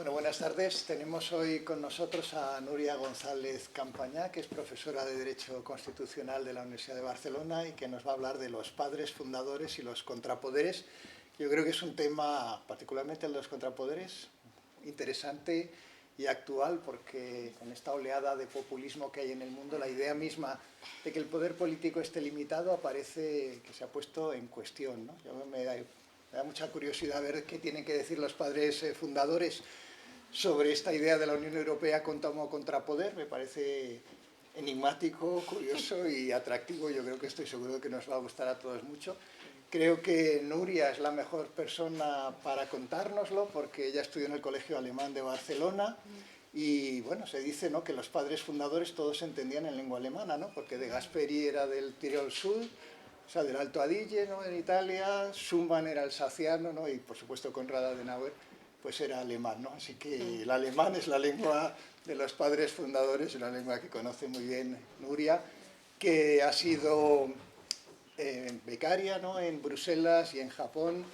Bueno, buenas tardes. Tenemos hoy con nosotros a Núria González Campañá, que es profesora de Derecho Constitucional de la Universidad de Barcelona y que nos va a hablar de los padres fundadores y los contrapoderes. Yo creo que es un tema, particularmente el de los contrapoderes, interesante y actual, porque con esta oleada de populismo que hay en el mundo, la idea misma de que el poder político esté limitado aparece que se ha puesto en cuestión, ¿no? Me da mucha curiosidad ver qué tienen que decir los padres fundadores sobre esta idea de la Unión Europea como contrapoder. Me parece enigmático, curioso y atractivo. Yo creo que estoy seguro de que nos va a gustar a todos mucho. Creo que Núria es la mejor persona para contárnoslo porque ella estudió en el Colegio Alemán de Barcelona y bueno, se dice, ¿no?, que los padres fundadores todos se entendían en lengua alemana, ¿no?, porque De Gasperi era del Tirol Sur, o sea, del Alto Adige, ¿no?, en Italia, Schumann era alsaciano, ¿no?, y por supuesto Konrad Adenauer pues era alemán, ¿no? Así que el alemán es la lengua de los padres fundadores, una lengua que conoce muy bien Núria, que ha sido becaria, ¿no?, en Bruselas y en Japón,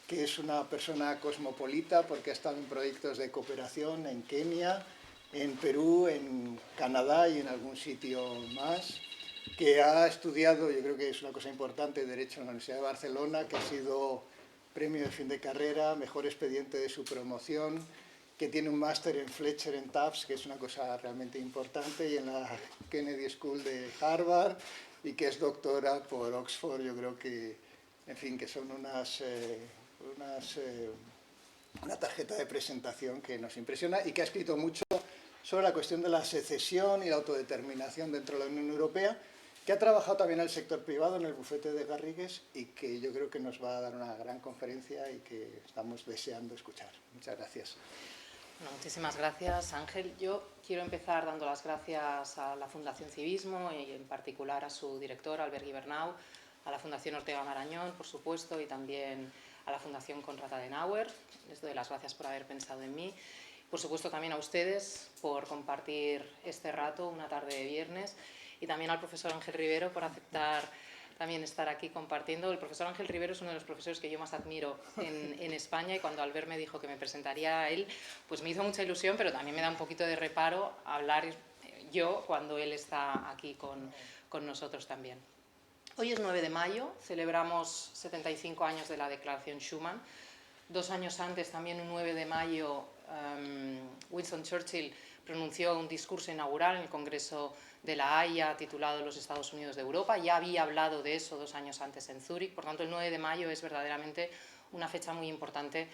que es una persona cosmopolita porque ha estado en proyectos de cooperación en Kenia, en Perú, en Canadá y en algún sitio más, que ha estudiado, yo creo que es una cosa importante, Derecho en la Universidad de Barcelona, que ha sido premio de fin de carrera, mejor expediente de su promoción, que tiene un máster en Fletcher en Tufts, que es una cosa realmente importante, y en la Kennedy School de Harvard, y que es doctora por Oxford. Yo creo que, en fin, que son una tarjeta de presentación que nos impresiona y que ha escrito mucho sobre la cuestión de la secesión y la autodeterminación dentro de la Unión Europea, que ha trabajado también en el sector privado, en el bufete de Garrigues, y que yo creo que nos va a dar una gran conferencia y que estamos deseando escuchar. Muchas gracias. Bueno, muchísimas gracias, Ángel. Yo quiero empezar dando las gracias a la Fundación Civismo y en particular a su director, Albert Gibernau, a la Fundación Ortega Marañón, por supuesto, y también a la Fundación Konrad Adenauer. Les doy las gracias por haber pensado en mí. Por supuesto, también a ustedes por compartir este rato, una tarde de viernes, y también al profesor Ángel Rivero por aceptar también estar aquí compartiendo. El profesor Ángel Rivero es uno de los profesores que yo más admiro en España, y cuando Albert me dijo que me presentaría a él, pues me hizo mucha ilusión, pero también me da un poquito de reparo hablar yo cuando él está aquí con nosotros también. Hoy es 9 de mayo, celebramos 75 años de la Declaración Schuman. 2 años antes, también un 9 de mayo, Winston Churchill pronunció un discurso inaugural en el Congreso de la Haya titulado Los Estados Unidos de Europa. Ya había hablado de eso 2 años antes en Zúrich. Por tanto, el 9 de mayo es verdaderamente una fecha muy importante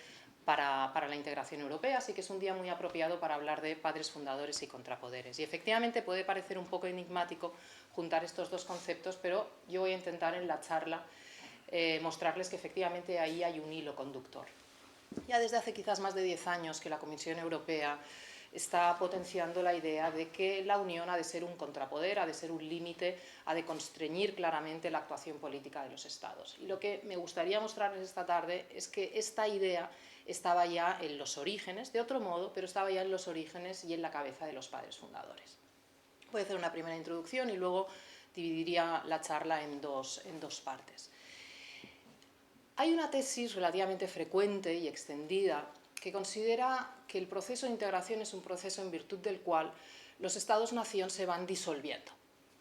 para la integración europea, así que es un día muy apropiado para hablar de padres fundadores y contrapoderes. Y efectivamente puede parecer un poco enigmático juntar estos dos conceptos, pero yo voy a intentar en la charla mostrarles que efectivamente ahí hay un hilo conductor. Ya desde hace quizás más de 10 años que la Comisión Europea está potenciando la idea de que la Unión ha de ser un contrapoder, ha de ser un límite, ha de constreñir claramente la actuación política de los Estados. Y lo que me gustaría mostrarles esta tarde es que esta idea estaba ya en los orígenes, de otro modo, pero estaba ya en los orígenes y en la cabeza de los padres fundadores. Voy a hacer una primera introducción y luego dividiría la charla en dos partes. Hay una tesis relativamente frecuente y extendida que considera que el proceso de integración es un proceso en virtud del cual los Estados-nación se van disolviendo,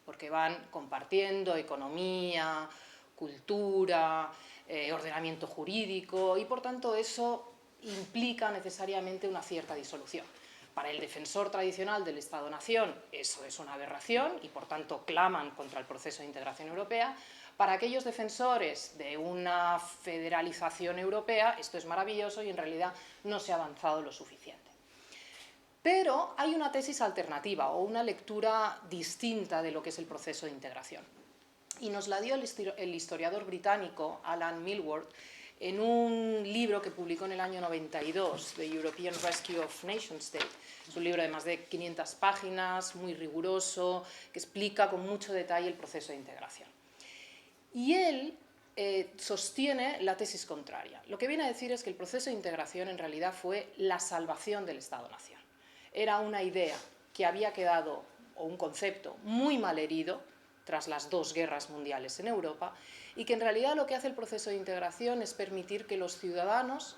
porque van compartiendo economía, cultura, ordenamiento jurídico, y por tanto eso implica necesariamente una cierta disolución. Para el defensor tradicional del Estado-nación eso es una aberración y por tanto claman contra el proceso de integración europea. Para aquellos defensores de una federalización europea esto es maravilloso y en realidad no se ha avanzado lo suficiente. Pero hay una tesis alternativa o una lectura distinta de lo que es el proceso de integración. Y nos la dio el historiador británico Alan Milward en un libro que publicó en el año 92, The European Rescue of Nation State. Es un libro de más de 500 páginas, muy riguroso, que explica con mucho detalle el proceso de integración. Y él sostiene la tesis contraria. Lo que viene a decir es que el proceso de integración en realidad fue la salvación del Estado-nación. Era una idea que había quedado, o un concepto, muy mal herido tras las 2 guerras mundiales en Europa, y que en realidad lo que hace el proceso de integración es permitir que los ciudadanos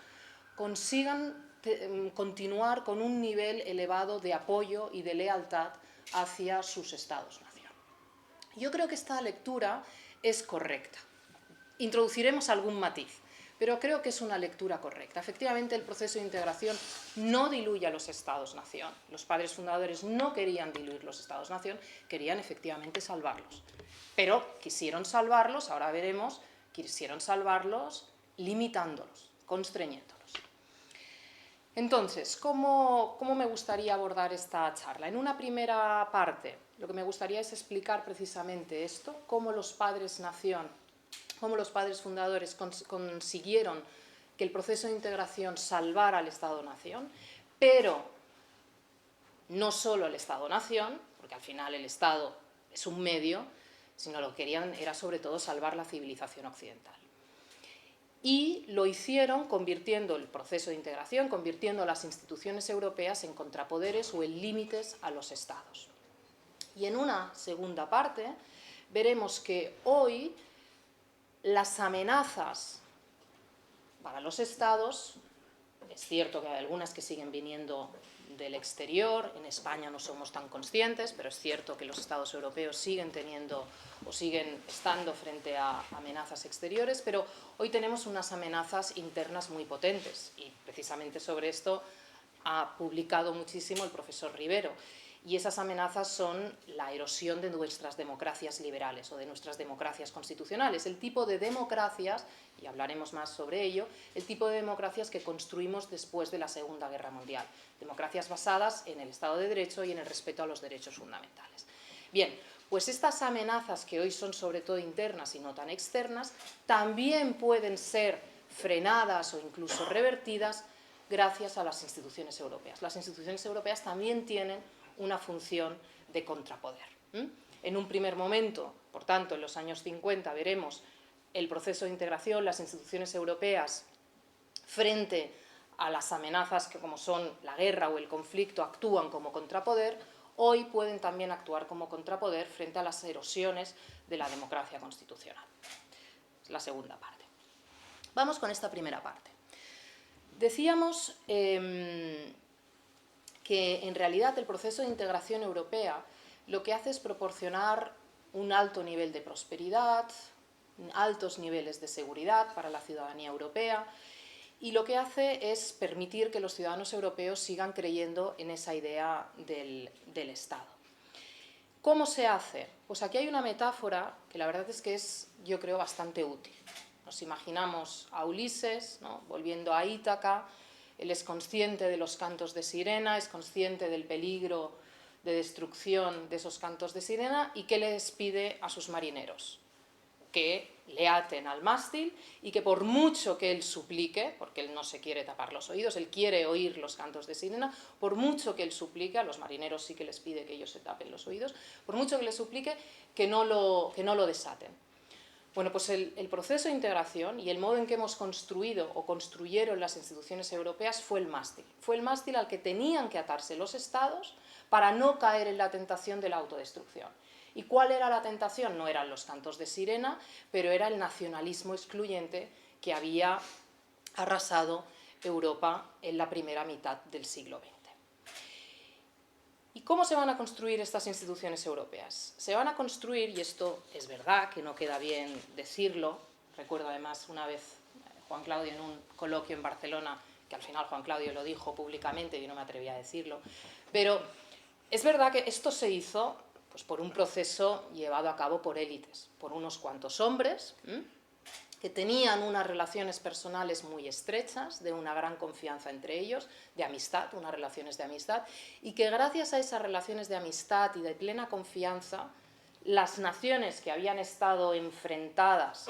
consigan continuar con un nivel elevado de apoyo y de lealtad hacia sus Estados-nación. Yo creo que esta lectura es correcta. Introduciremos algún matiz, pero creo que es una lectura correcta. Efectivamente, el proceso de integración no diluye a los Estados-nación. Los padres fundadores no querían diluir los Estados-nación, querían efectivamente salvarlos. Pero quisieron salvarlos, ahora veremos, quisieron salvarlos limitándolos, constreñiéndolos. Entonces, ¿cómo me gustaría abordar esta charla? En una primera parte, lo que me gustaría es explicar precisamente esto, cómo los padres-nación, cómo los padres fundadores consiguieron que el proceso de integración salvara al Estado-nación, pero no solo el Estado-nación, porque al final el Estado es un medio, sino lo que querían era sobre todo salvar la civilización occidental. Y lo hicieron convirtiendo el proceso de integración, convirtiendo las instituciones europeas en contrapoderes o en límites a los estados. Y en una segunda parte veremos que hoy las amenazas para los estados, es cierto que hay algunas que siguen viniendo del exterior, en España no somos tan conscientes, pero es cierto que los estados europeos siguen teniendo o siguen estando frente a amenazas exteriores, pero hoy tenemos unas amenazas internas muy potentes y precisamente sobre esto ha publicado muchísimo el profesor Rivero. Y esas amenazas son la erosión de nuestras democracias liberales o de nuestras democracias constitucionales, el tipo de democracias, y hablaremos más sobre ello, el tipo de democracias que construimos después de la Segunda Guerra Mundial, democracias basadas en el Estado de Derecho y en el respeto a los derechos fundamentales. Bien, pues estas amenazas que hoy son sobre todo internas y no tan externas, también pueden ser frenadas o incluso revertidas gracias a las instituciones europeas. Las instituciones europeas también tienen una función de contrapoder. En un primer momento, por tanto, en los años 50 veremos el proceso de integración, las instituciones europeas frente a las amenazas que como son la guerra o el conflicto actúan como contrapoder, hoy pueden también actuar como contrapoder frente a las erosiones de la democracia constitucional. Es la segunda parte. Vamos con esta primera parte. Decíamos que en realidad el proceso de integración europea lo que hace es proporcionar un alto nivel de prosperidad, altos niveles de seguridad para la ciudadanía europea y lo que hace es permitir que los ciudadanos europeos sigan creyendo en esa idea del Estado. ¿Cómo se hace? Pues aquí hay una metáfora que la verdad es que es, yo creo, bastante útil. Nos imaginamos a Ulises, ¿no?, volviendo a Ítaca. Él es consciente de los cantos de sirena, es consciente del peligro de destrucción de esos cantos de sirena y ¿qué les pide a sus marineros? Que le aten al mástil y que por mucho que él suplique, porque él no se quiere tapar los oídos, él quiere oír los cantos de sirena, por mucho que él suplique, a los marineros sí que les pide que ellos se tapen los oídos, por mucho que les suplique, que no lo desaten. Bueno, pues el proceso de integración y el modo en que hemos construido o construyeron las instituciones europeas fue el mástil. Fue el mástil al que tenían que atarse los estados para no caer en la tentación de la autodestrucción. ¿Y cuál era la tentación? No eran los cantos de sirena, pero era el nacionalismo excluyente que había arrasado Europa en la primera mitad del siglo XX. ¿Y cómo se van a construir estas instituciones europeas? Se van a construir, y esto es verdad, que no queda bien decirlo, recuerdo además una vez Juan Claudio en un coloquio en Barcelona, que al final Juan Claudio lo dijo públicamente, yo no me atreví a decirlo, pero es verdad que esto se hizo pues, por un proceso llevado a cabo por élites, por unos cuantos hombres, que tenían unas relaciones personales muy estrechas, de una gran confianza entre ellos, de amistad, unas relaciones de amistad, y que gracias a esas relaciones de amistad y de plena confianza, las naciones que habían estado enfrentadas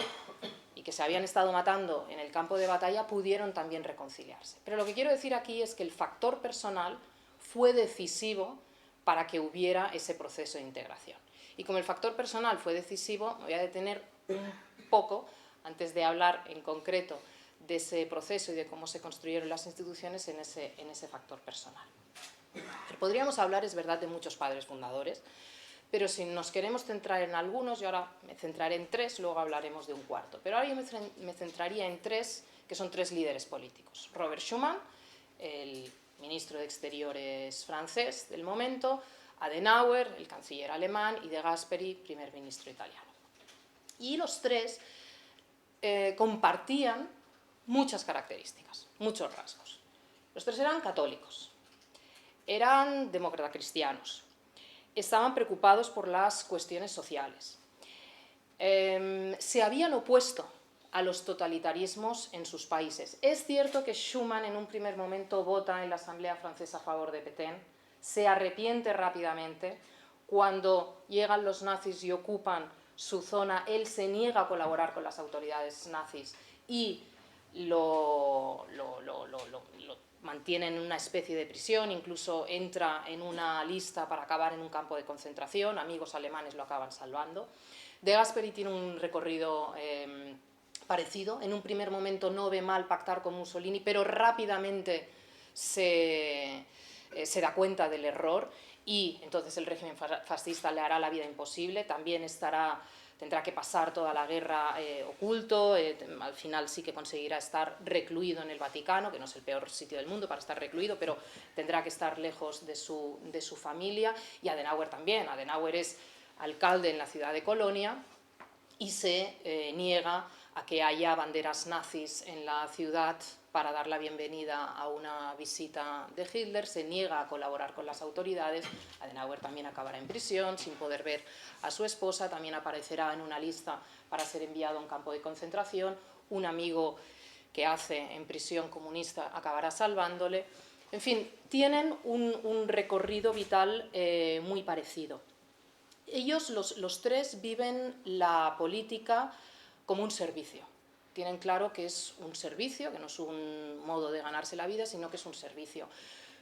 y que se habían estado matando en el campo de batalla pudieron también reconciliarse. Pero lo que quiero decir aquí es que el factor personal fue decisivo para que hubiera ese proceso de integración. Y como el factor personal fue decisivo, me voy a detener un poco antes de hablar en concreto de ese proceso y de cómo se construyeron las instituciones en ese factor personal. Pero podríamos hablar, es verdad, de muchos padres fundadores, pero si nos queremos centrar en algunos, yo ahora me centraré en tres, luego hablaremos de un cuarto, pero ahora yo me centraría en tres, que son tres líderes políticos. Robert Schuman, el ministro de Exteriores francés del momento, Adenauer, el canciller alemán, y De Gasperi, primer ministro italiano. Y los tres compartían muchas características, muchos rasgos. Los tres eran católicos, eran demócratas cristianos, estaban preocupados por las cuestiones sociales, se habían opuesto a los totalitarismos en sus países. Es cierto que Schuman en un primer momento vota en la Asamblea Francesa a favor de Pétain, se arrepiente rápidamente. Cuando llegan los nazis y ocupan su zona, él se niega a colaborar con las autoridades nazis y lo mantiene en una especie de prisión, incluso entra en una lista para acabar en un campo de concentración, amigos alemanes lo acaban salvando. De Gasperi tiene un recorrido parecido. En un primer momento no ve mal pactar con Mussolini, pero rápidamente se da cuenta del error y entonces el régimen fascista le hará la vida imposible. También tendrá que pasar toda la guerra oculto, al final sí que conseguirá estar recluido en el Vaticano, que no es el peor sitio del mundo para estar recluido, pero tendrá que estar lejos de su familia. Y Adenauer también. Adenauer es alcalde en la ciudad de Colonia y se niega a que haya banderas nazis en la ciudad para dar la bienvenida a una visita de Hitler, se niega a colaborar con las autoridades. Adenauer también acabará en prisión sin poder ver a su esposa, también aparecerá en una lista para ser enviado a un campo de concentración. Un amigo que hace en prisión comunista acabará salvándole. En fin, tienen un recorrido vital muy parecido. Ellos, los tres, viven la política como un servicio. Tienen claro que es un servicio, que no es un modo de ganarse la vida, sino que es un servicio.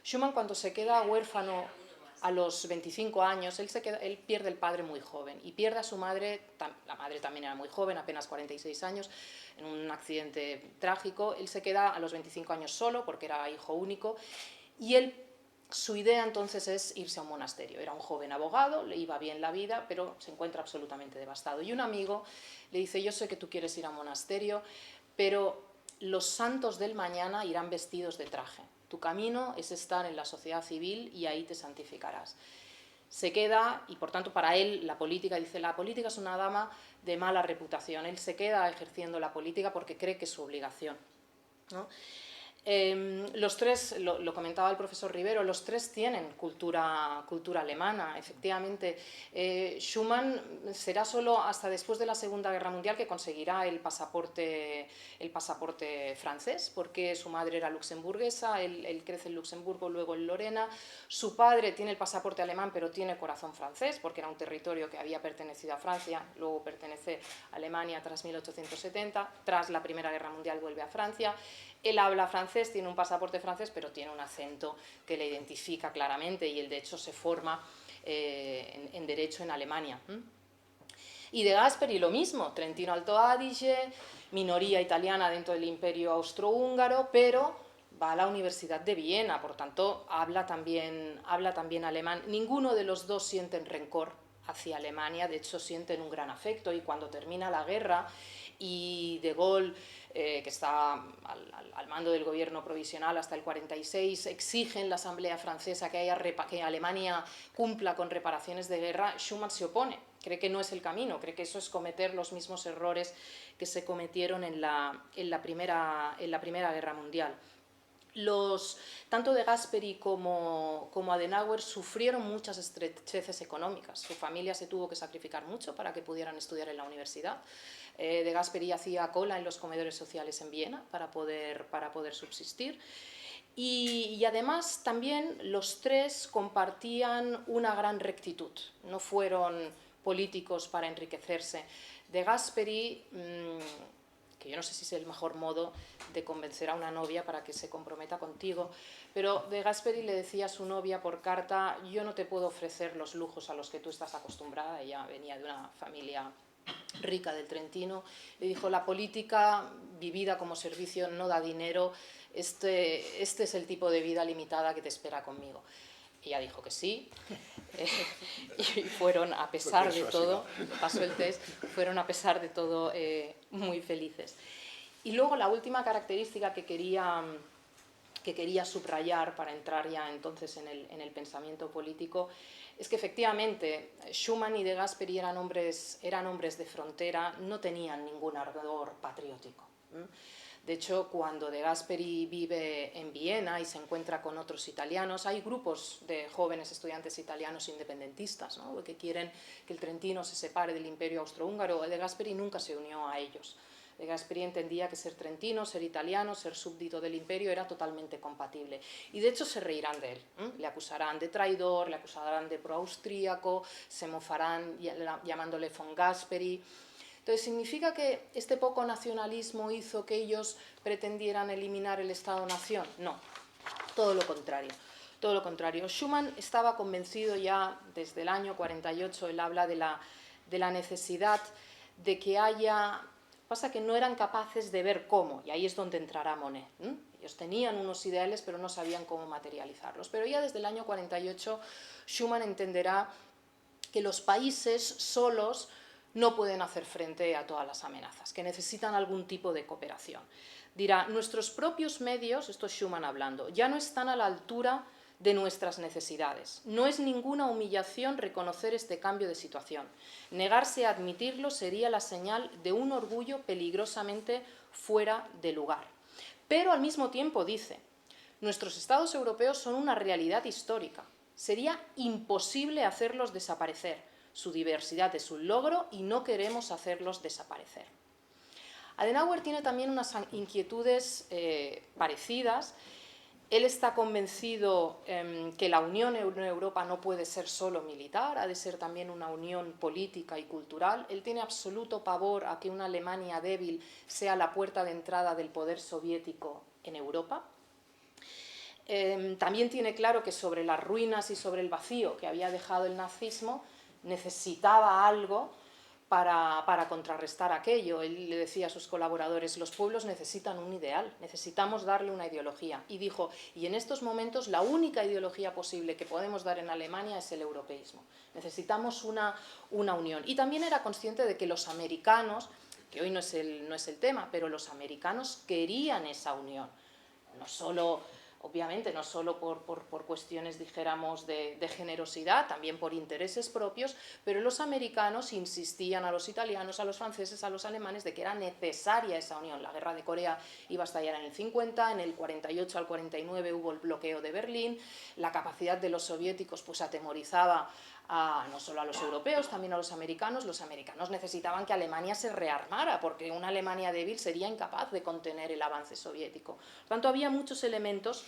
Schuman, cuando se queda huérfano a los 25 años, él pierde el padre muy joven y pierde a su madre, la madre también era muy joven, apenas 46 años, en un accidente trágico. Él se queda a los 25 años solo, porque era hijo único, y su idea entonces es irse a un monasterio. Era un joven abogado, le iba bien la vida, pero se encuentra absolutamente devastado. Y un amigo le dice: yo sé que tú quieres ir a un monasterio, pero los santos del mañana irán vestidos de traje. Tu camino es estar en la sociedad civil y ahí te santificarás. Se queda, y por tanto para él la política es una dama de mala reputación. Él se queda ejerciendo la política porque cree que es su obligación, ¿no? Los tres, lo comentaba el profesor Rivero, los tres tienen cultura alemana, efectivamente. Schuman será solo hasta después de la Segunda Guerra Mundial que conseguirá el pasaporte francés, porque su madre era luxemburguesa, él crece en Luxemburgo, luego en Lorena. Su padre tiene el pasaporte alemán, pero tiene corazón francés, porque era un territorio que había pertenecido a Francia, luego pertenece a Alemania tras 1870, tras la Primera Guerra Mundial vuelve a Francia. Él habla francés, tiene un pasaporte francés, pero tiene un acento que le identifica claramente, y él de hecho se forma en Derecho en Alemania. Y De Gasperi lo mismo, Trentino Alto Adige, minoría italiana dentro del Imperio Austrohúngaro, pero va a la Universidad de Viena, por tanto habla también alemán. Ninguno de los dos sienten rencor hacia Alemania, de hecho sienten un gran afecto, y cuando termina la guerra y De Gaulle, que está al mando del gobierno provisional hasta el 46, exige en la Asamblea Francesa que Alemania cumpla con reparaciones de guerra, Schuman se opone, cree que no es el camino, cree que eso es cometer los mismos errores que se cometieron en la Primera Guerra Mundial. Tanto De Gasperi como Adenauer sufrieron muchas estrecheces económicas. Su familia se tuvo que sacrificar mucho para que pudieran estudiar en la universidad. De Gasperi hacía cola en los comedores sociales en Viena para poder subsistir. Y además también los tres compartían una gran rectitud. No fueron políticos para enriquecerse. De Gasperi, que yo no sé si es el mejor modo de convencer a una novia para que se comprometa contigo, pero De Gasperi le decía a su novia por carta: yo no te puedo ofrecer los lujos a los que tú estás acostumbrada. Ella venía de una familia rica del Trentino. Le dijo: la política vivida como servicio no da dinero, este es el tipo de vida limitada que te espera conmigo. Ella dijo que sí, y fueron, a pesar de todo, pasó el test, fueron a pesar de todo muy felices. Y luego la última característica que quería que quería subrayar para entrar ya entonces en el pensamiento político, es que efectivamente Schuman y De Gasperi eran hombres de frontera, no tenían ningún ardor patriótico. De hecho, cuando De Gasperi vive en Viena y se encuentra con otros italianos, hay grupos de jóvenes estudiantes italianos independentistas, ¿no?, que quieren que el Trentino se separe del Imperio Austrohúngaro. De Gasperi nunca se unió a ellos. De Gasperi entendía que ser trentino, ser italiano, ser súbdito del imperio era totalmente compatible. Y de hecho se reirán de él, le acusarán de traidor, le acusarán de proaustríaco, se mofarán llamándole von Gasperi. Entonces, ¿significa que este poco nacionalismo hizo que ellos pretendieran eliminar el Estado-nación? No, todo lo contrario. Todo lo contrario. Schuman estaba convencido ya desde el año 48, él habla de la necesidad de que haya... Pasa que no eran capaces de ver cómo, y ahí es donde entrará Monet. Ellos tenían unos ideales, pero no sabían cómo materializarlos. Pero ya desde el año 48, Schuman entenderá que los países solos no pueden hacer frente a todas las amenazas, que necesitan algún tipo de cooperación. Dirá, nuestros propios medios, esto es Schuman hablando, ya no están a la altura de nuestras necesidades. No es ninguna humillación reconocer este cambio de situación. Negarse a admitirlo sería la señal de un orgullo peligrosamente fuera de lugar. Pero al mismo tiempo dice, nuestros estados europeos son una realidad histórica. Sería imposible hacerlos desaparecer. Su diversidad es un logro y no queremos hacerlos desaparecer. Adenauer tiene también unas inquietudes parecidas. Él está convencido que la unión en Europa no puede ser solo militar, ha de ser también una unión política y cultural. Él tiene absoluto pavor a que una Alemania débil sea la puerta de entrada del poder soviético en Europa. También tiene claro que sobre las ruinas y sobre el vacío que había dejado el nazismo necesitaba algo para contrarrestar aquello. Él le decía a sus colaboradores, los pueblos necesitan un ideal, necesitamos darle una ideología. Y dijo, y en estos momentos la única ideología posible que podemos dar en Alemania es el europeísmo. Necesitamos una unión. Y también era consciente de que los americanos, que hoy no es el tema, pero los americanos querían esa unión. No solo... Obviamente, no solo por cuestiones, dijéramos, de generosidad, también por intereses propios, pero los americanos insistían a los italianos, a los franceses, a los alemanes, de que era necesaria esa unión. La guerra de Corea iba a estallar en el 50, en el 48 al 49 hubo el bloqueo de Berlín, la capacidad de los soviéticos pues atemorizaba no solo a los europeos, también a los americanos. Los americanos necesitaban que Alemania se rearmara, porque una Alemania débil sería incapaz de contener el avance soviético. Por tanto, había muchos elementos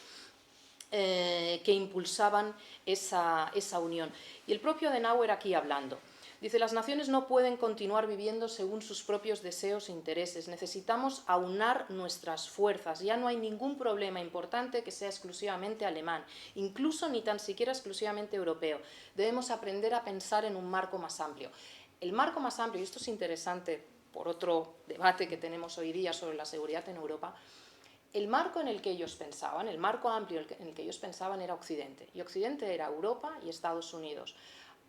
que impulsaban esa unión. Y el propio Adenauer aquí hablando. Dice, las naciones no pueden continuar viviendo según sus propios deseos e intereses. Necesitamos aunar nuestras fuerzas. Ya no hay ningún problema importante que sea exclusivamente alemán, incluso ni tan siquiera exclusivamente europeo. Debemos aprender a pensar en un marco más amplio. El marco más amplio, y esto es interesante por otro debate que tenemos hoy día sobre la seguridad en Europa, el marco en el que ellos pensaban, el marco amplio en el que ellos pensaban era Occidente. Y Occidente era Europa y Estados Unidos.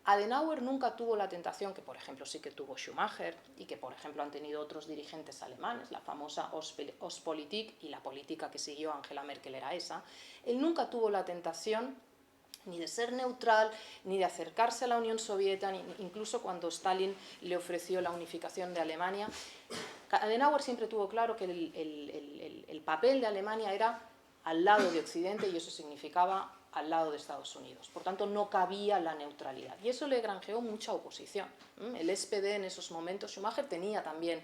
Adenauer nunca tuvo la tentación, que por ejemplo sí que tuvo Schumacher y que por ejemplo han tenido otros dirigentes alemanes, la famosa Ostpolitik, y la política que siguió Angela Merkel era esa. Él nunca tuvo la tentación ni de ser neutral, ni de acercarse a la Unión Soviética, incluso cuando Stalin le ofreció la unificación de Alemania. Adenauer siempre tuvo claro que el papel de Alemania era al lado de Occidente y eso significaba al lado de Estados Unidos. Por tanto, no cabía la neutralidad. Y eso le granjeó mucha oposición. El SPD en esos momentos, Schumacher tenía también,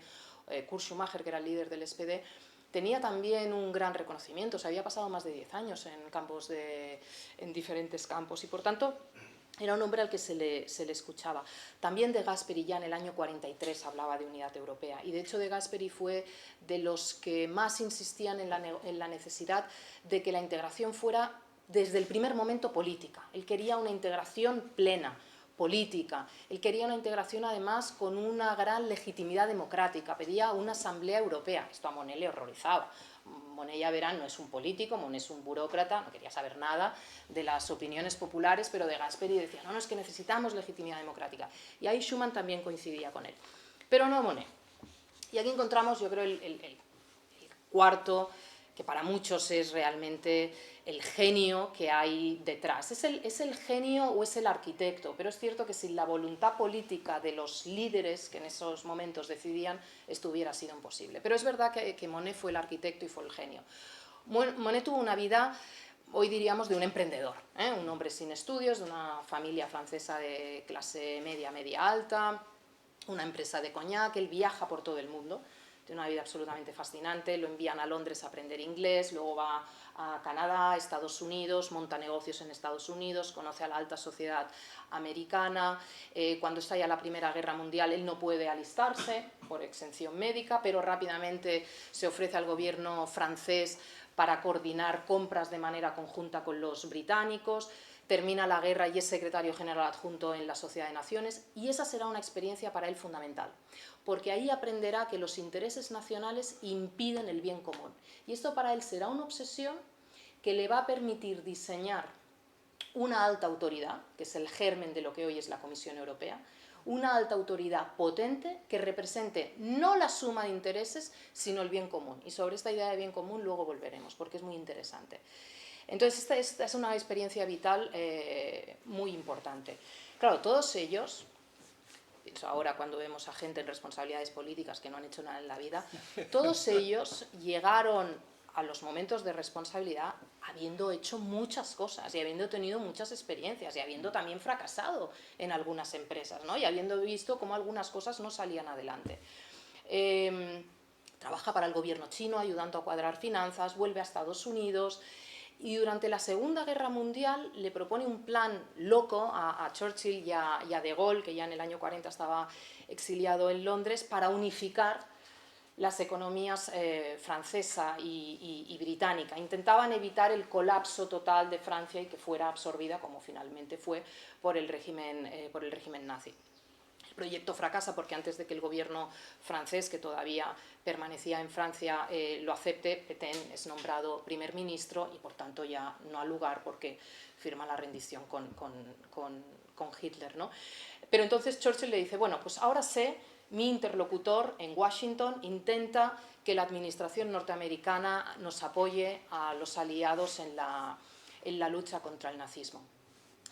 Kurt Schumacher, que era el líder del SPD, tenía también un gran reconocimiento. Se había pasado más de 10 años en diferentes campos y, por tanto, era un hombre al que se le escuchaba. También De Gasperi ya en el año 43 hablaba de unidad europea y de hecho De Gasperi fue de los que más insistían en la necesidad de que la integración fuera desde el primer momento política. Él quería una integración plena, política. Él quería una integración además con una gran legitimidad democrática, pedía una asamblea europea. Esto a Monet le horrorizaba. Monet, ya verán, no es un político, Monet es un burócrata, no quería saber nada de las opiniones populares, pero De Gasperi decía, no, es que necesitamos legitimidad democrática. Y ahí Schuman también coincidía con él. Pero no Monet. Y aquí encontramos, yo creo, el cuarto que para muchos es realmente el genio que hay detrás. Es el genio o es el arquitecto, pero es cierto que sin la voluntad política de los líderes que en esos momentos decidían, esto hubiera sido imposible. Pero es verdad que Monet fue el arquitecto y fue el genio. Monet tuvo una vida, hoy diríamos, de un emprendedor, un hombre sin estudios, de una familia francesa de clase media, media alta, una empresa de coñac. Él viaja por todo el mundo, tiene una vida absolutamente fascinante, lo envían a Londres a aprender inglés, luego va a Canadá, Estados Unidos, monta negocios en Estados Unidos, conoce a la alta sociedad americana. Cuando estalla la Primera Guerra Mundial, él no puede alistarse por exención médica, pero rápidamente se ofrece al gobierno francés para coordinar compras de manera conjunta con los británicos. Termina la guerra y es secretario general adjunto en la Sociedad de Naciones, y esa será una experiencia para él fundamental, porque ahí aprenderá que los intereses nacionales impiden el bien común. Y esto para él será una obsesión que le va a permitir diseñar una alta autoridad, que es el germen de lo que hoy es la Comisión Europea, una alta autoridad potente que represente no la suma de intereses, sino el bien común. Y sobre esta idea de bien común luego volveremos, porque es muy interesante. Entonces, esta es una experiencia vital muy importante. Claro, todos ellos, ahora cuando vemos a gente en responsabilidades políticas que no han hecho nada en la vida, todos ellos llegaron a los momentos de responsabilidad habiendo hecho muchas cosas y habiendo tenido muchas experiencias y habiendo también fracasado en algunas empresas, ¿no? Y habiendo visto cómo algunas cosas no salían adelante. Trabaja para el gobierno chino ayudando a cuadrar finanzas, vuelve a Estados Unidos, y durante la Segunda Guerra Mundial le propone un plan loco a Churchill y a De Gaulle, que ya en el año 40 estaba exiliado en Londres, para unificar las economías francesa y británica. Intentaban evitar el colapso total de Francia y que fuera absorbida, como finalmente fue, por el régimen nazi. El proyecto fracasa porque antes de que el gobierno francés, que todavía permanecía en Francia, lo acepte, Pétain es nombrado primer ministro y por tanto ya no ha lugar porque firma la rendición con Hitler, ¿no? Pero entonces Churchill le dice, bueno, pues ahora mi interlocutor en Washington intenta que la administración norteamericana nos apoye a los aliados en la lucha contra el nazismo.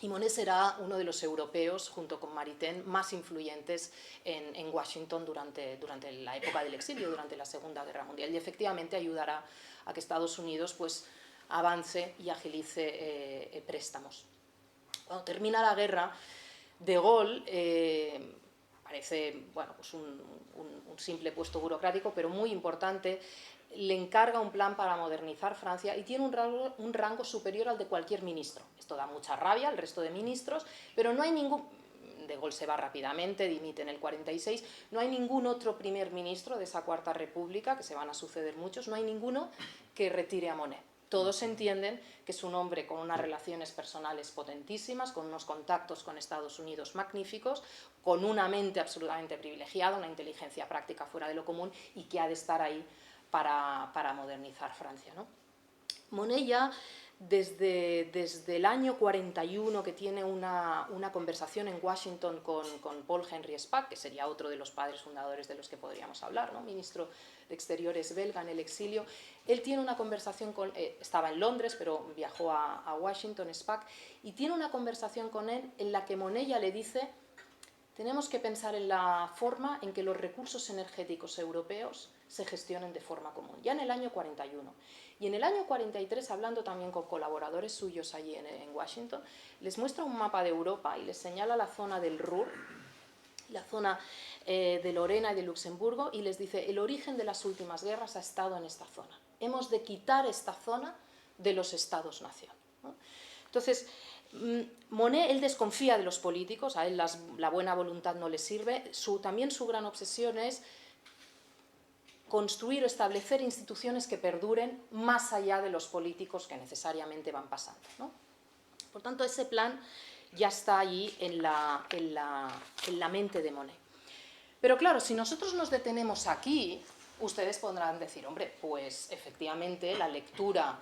Y Monet será uno de los europeos, junto con Maritain, más influyentes en Washington durante la época del exilio, durante la Segunda Guerra Mundial. Y efectivamente ayudará a que Estados Unidos pues, avance y agilice préstamos. Cuando termina la guerra, De Gaulle parece bueno, pues un simple puesto burocrático, pero muy importante. Le encarga un plan para modernizar Francia y tiene un rango superior al de cualquier ministro. Esto da mucha rabia al resto de ministros, pero no hay ningún... De Gaulle se va rápidamente, dimite en el 46, no hay ningún otro primer ministro de esa Cuarta República, que se van a suceder muchos, no hay ninguno que retire a Monet. Todos entienden que es un hombre con unas relaciones personales potentísimas, con unos contactos con Estados Unidos magníficos, con una mente absolutamente privilegiada, una inteligencia práctica fuera de lo común y que ha de estar ahí para modernizar Francia, ¿no? Monet ya desde el año 41 que tiene una conversación en Washington con Paul Henry Spaak, que sería otro de los padres fundadores de los que podríamos hablar, ¿no? Ministro de Exteriores belga en el exilio. Él tiene una conversación estaba en Londres, pero viajó a Washington, Spaak, y tiene una conversación con él en la que Monet ya le dice: tenemos que pensar en la forma en que los recursos energéticos europeos se gestionen de forma común, ya en el año 41. Y en el año 43, hablando también con colaboradores suyos allí en Washington, les muestra un mapa de Europa y les señala la zona del Ruhr, la zona de Lorena y de Luxemburgo, y les dice: el origen de las últimas guerras ha estado en esta zona. Hemos de quitar esta zona de los estados-nación, ¿no? Entonces, Monet, él desconfía de los políticos, a él la buena voluntad no le sirve, también su gran obsesión es construir o establecer instituciones que perduren más allá de los políticos que necesariamente van pasando, ¿no? Por tanto, ese plan ya está allí en la mente de Monet. Pero claro, si nosotros nos detenemos aquí, ustedes podrán decir, hombre, pues efectivamente la lectura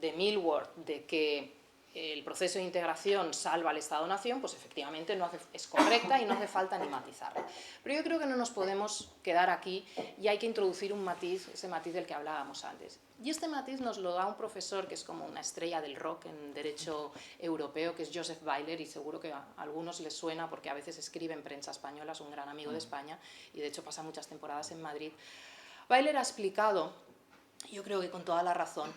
de Millward de que el proceso de integración salva al Estado-Nación, pues efectivamente es correcta y no hace falta ni matizarla. Pero yo creo que no nos podemos quedar aquí y hay que introducir un matiz, ese matiz del que hablábamos antes. Y este matiz nos lo da un profesor que es como una estrella del rock en derecho europeo, que es Joseph Weiler, y seguro que a algunos les suena porque a veces escribe en prensa española, es un gran amigo de España y de hecho pasa muchas temporadas en Madrid. Weiler ha explicado, yo creo que con toda la razón,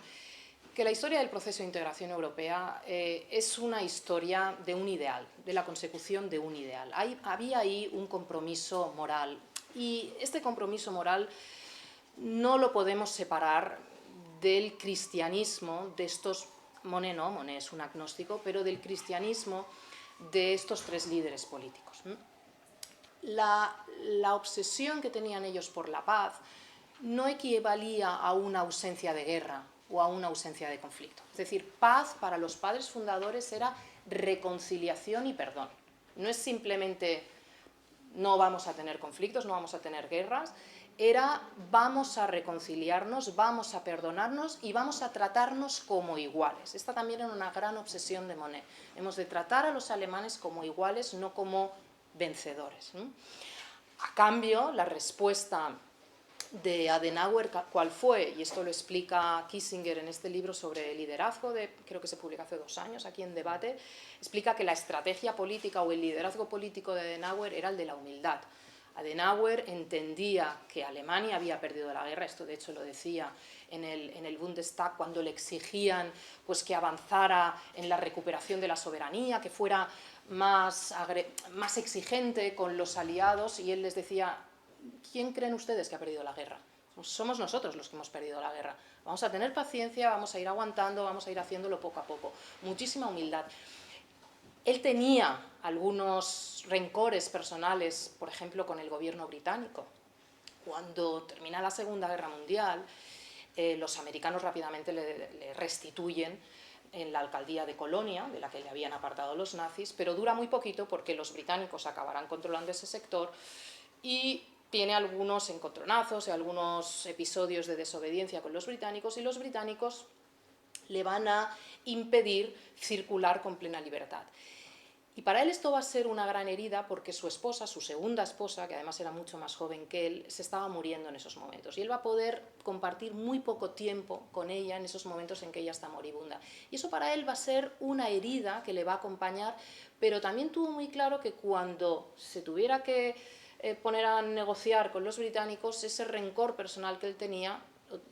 que la historia del proceso de integración europea es una historia de un ideal, de la consecución de un ideal. Había ahí un compromiso moral y este compromiso moral no lo podemos separar del cristianismo de estos, Monet no, Monet es un agnóstico, pero del cristianismo de estos tres líderes políticos. La obsesión que tenían ellos por la paz no equivalía a una ausencia de guerra o a una ausencia de conflicto. Es decir, paz para los padres fundadores era reconciliación y perdón. No es simplemente no vamos a tener conflictos, no vamos a tener guerras, era vamos a reconciliarnos, vamos a perdonarnos y vamos a tratarnos como iguales. Esta también era una gran obsesión de Monet. Hemos de tratar a los alemanes como iguales, no como vencedores. A cambio, la respuesta de Adenauer, ¿cuál fue? Y esto lo explica Kissinger en este libro sobre liderazgo, creo que se publica hace 2 años aquí en Debate, explica que la estrategia política o el liderazgo político de Adenauer era el de la humildad. Adenauer entendía que Alemania había perdido la guerra, esto de hecho lo decía en el Bundestag cuando le exigían pues, que avanzara en la recuperación de la soberanía, que fuera más exigente con los aliados, y él les decía: ¿quién creen ustedes que ha perdido la guerra? Somos nosotros los que hemos perdido la guerra. Vamos a tener paciencia, vamos a ir aguantando, vamos a ir haciéndolo poco a poco. Muchísima humildad. Él tenía algunos rencores personales, por ejemplo, con el gobierno británico. Cuando termina la Segunda Guerra Mundial, los americanos rápidamente le restituyen en la alcaldía de Colonia, de la que le habían apartado los nazis, pero dura muy poquito porque los británicos acabarán controlando ese sector y tiene algunos encontronazos y algunos episodios de desobediencia con los británicos, y los británicos le van a impedir circular con plena libertad. Y para él esto va a ser una gran herida porque su esposa, su segunda esposa, que además era mucho más joven que él, se estaba muriendo en esos momentos. Y él va a poder compartir muy poco tiempo con ella en esos momentos en que ella está moribunda. Y eso para él va a ser una herida que le va a acompañar, pero también tuvo muy claro que cuando se tuviera que poner a negociar con los británicos, ese rencor personal que él tenía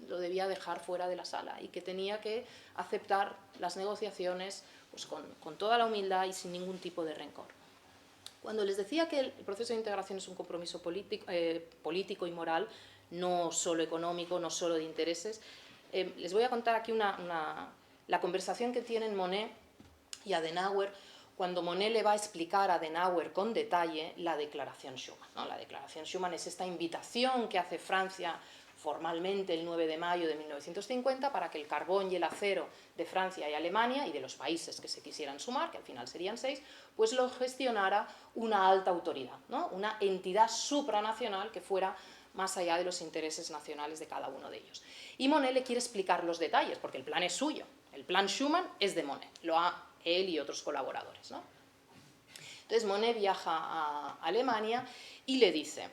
lo debía dejar fuera de la sala y que tenía que aceptar las negociaciones pues con toda la humildad y sin ningún tipo de rencor. Cuando les decía que el proceso de integración es un compromiso político y moral, no solo económico, no solo de intereses, les voy a contar aquí la conversación que tienen Monet y Adenauer cuando Monet le va a explicar a Adenauer con detalle la Declaración Schuman, ¿no? La Declaración Schuman es esta invitación que hace Francia formalmente el 9 de mayo de 1950 para que el carbón y el acero de Francia y Alemania y de los países que se quisieran sumar, que al final serían 6, pues lo gestionara una alta autoridad, ¿no? Una entidad supranacional que fuera más allá de los intereses nacionales de cada uno de ellos. Y Monet le quiere explicar los detalles, porque el plan es suyo, el plan Schuman es de Monet, lo ha él y otros colaboradores, ¿no? Entonces Monet viaja a Alemania y le dice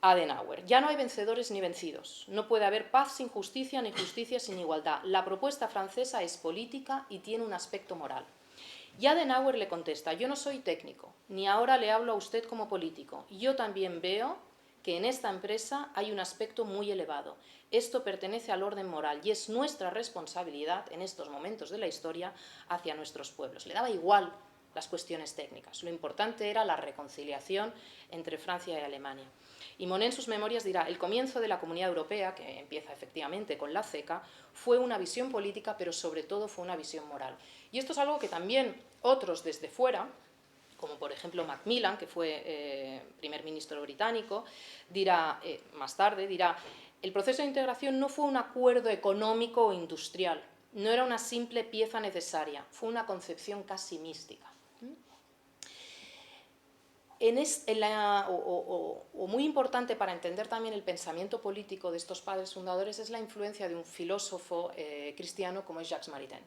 a Adenauer: ya no hay vencedores ni vencidos, no puede haber paz sin justicia ni justicia sin igualdad, la propuesta francesa es política y tiene un aspecto moral. Y Adenauer le contesta: yo no soy técnico, ni ahora le hablo a usted como político, yo también veo que en esta empresa hay un aspecto muy elevado. Esto pertenece al orden moral y es nuestra responsabilidad en estos momentos de la historia hacia nuestros pueblos. Le daba igual las cuestiones técnicas, lo importante era la reconciliación entre Francia y Alemania. Y Monet en sus memorias dirá: el comienzo de la Comunidad Europea, que empieza efectivamente con la CECA, fue una visión política, pero sobre todo fue una visión moral. Y esto es algo que también otros desde fuera, como por ejemplo Macmillan, que fue primer ministro británico, dirá, más tarde, dirá: el proceso de integración no fue un acuerdo económico o industrial, no era una simple pieza necesaria, fue una concepción casi mística. Muy importante para entender también el pensamiento político de estos padres fundadores es la influencia de un filósofo cristiano como es Jacques Maritain.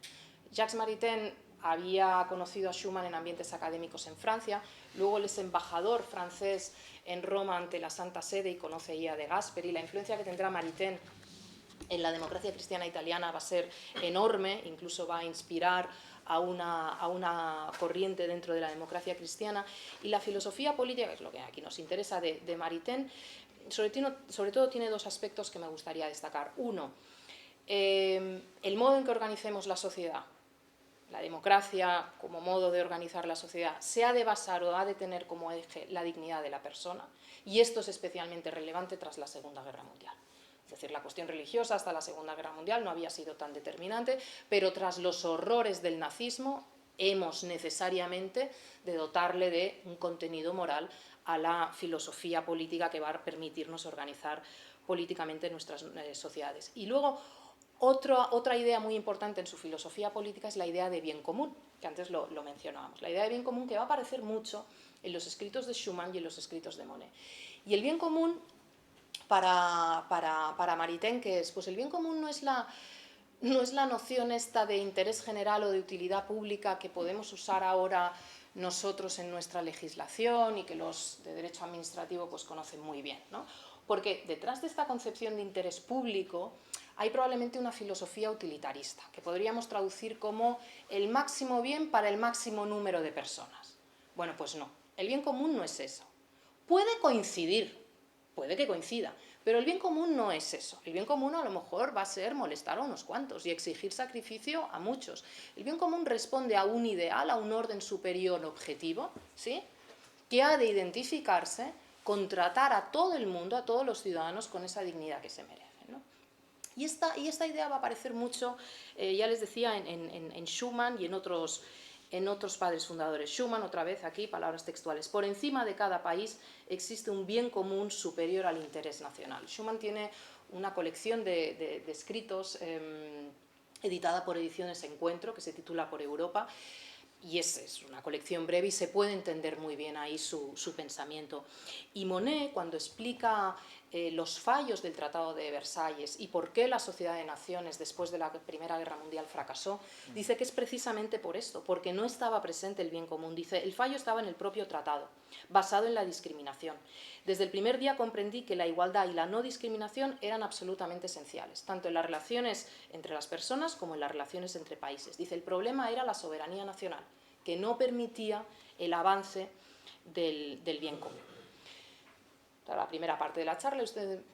Jacques Maritain había conocido a Schuman en ambientes académicos en Francia, luego él es embajador francés en Roma ante la Santa Sede y conoce a De Gasperi. La influencia que tendrá Maritain en la democracia cristiana italiana va a ser enorme, incluso va a inspirar a una corriente dentro de la democracia cristiana. Y la filosofía política, que es lo que aquí nos interesa de Maritain, sobre todo tiene dos aspectos que me gustaría destacar. Uno, el modo en que organicemos la sociedad, la democracia como modo de organizar la sociedad, se ha de basar o ha de tener como eje la dignidad de la persona, y esto es especialmente relevante tras la Segunda Guerra Mundial. Es decir, la cuestión religiosa hasta la Segunda Guerra Mundial no había sido tan determinante, pero tras los horrores del nazismo hemos necesariamente de dotarle de un contenido moral a la filosofía política que va a permitirnos organizar políticamente nuestras sociedades. Y luego, otra idea muy importante en su filosofía política es la idea de bien común, que antes lo mencionábamos. La idea de bien común que va a aparecer mucho en los escritos de Schuman y en los escritos de Monnet. Y el bien común, para Maritain, ¿qué es? Pues el bien común no es la noción esta de interés general o de utilidad pública que podemos usar ahora nosotros en nuestra legislación y que los de derecho administrativo pues conocen muy bien, ¿no? Porque detrás de esta concepción de interés público hay probablemente una filosofía utilitarista, que podríamos traducir como el máximo bien para el máximo número de personas. Bueno, pues no, el bien común no es eso. Puede coincidir, puede que coincida, pero el bien común no es eso. El bien común a lo mejor va a ser molestar a unos cuantos y exigir sacrificio a muchos. El bien común responde a un ideal, a un orden superior objetivo, ¿sí?, que ha de identificarse con tratar a todo el mundo, a todos los ciudadanos, con esa dignidad que se merecen, ¿no? Y esta idea va a aparecer mucho, ya les decía, en Schuman y en otros padres fundadores. Schuman, otra vez aquí, palabras textuales: por encima de cada país existe un bien común superior al interés nacional. Schuman tiene una colección de escritos editada por Ediciones Encuentro, que se titula Por Europa, y es una colección breve y se puede entender muy bien ahí su pensamiento. Y Monnet, cuando explica los fallos del Tratado de Versalles y por qué la Sociedad de Naciones después de la Primera Guerra Mundial fracasó, dice que es precisamente por esto, porque no estaba presente el bien común. Dice, el fallo estaba en el propio tratado, basado en la discriminación. Desde el primer día comprendí que la igualdad y la no discriminación eran absolutamente esenciales, tanto en las relaciones entre las personas como en las relaciones entre países. Dice, el problema era la soberanía nacional, que no permitía el avance del bien común. La primera parte de la charla,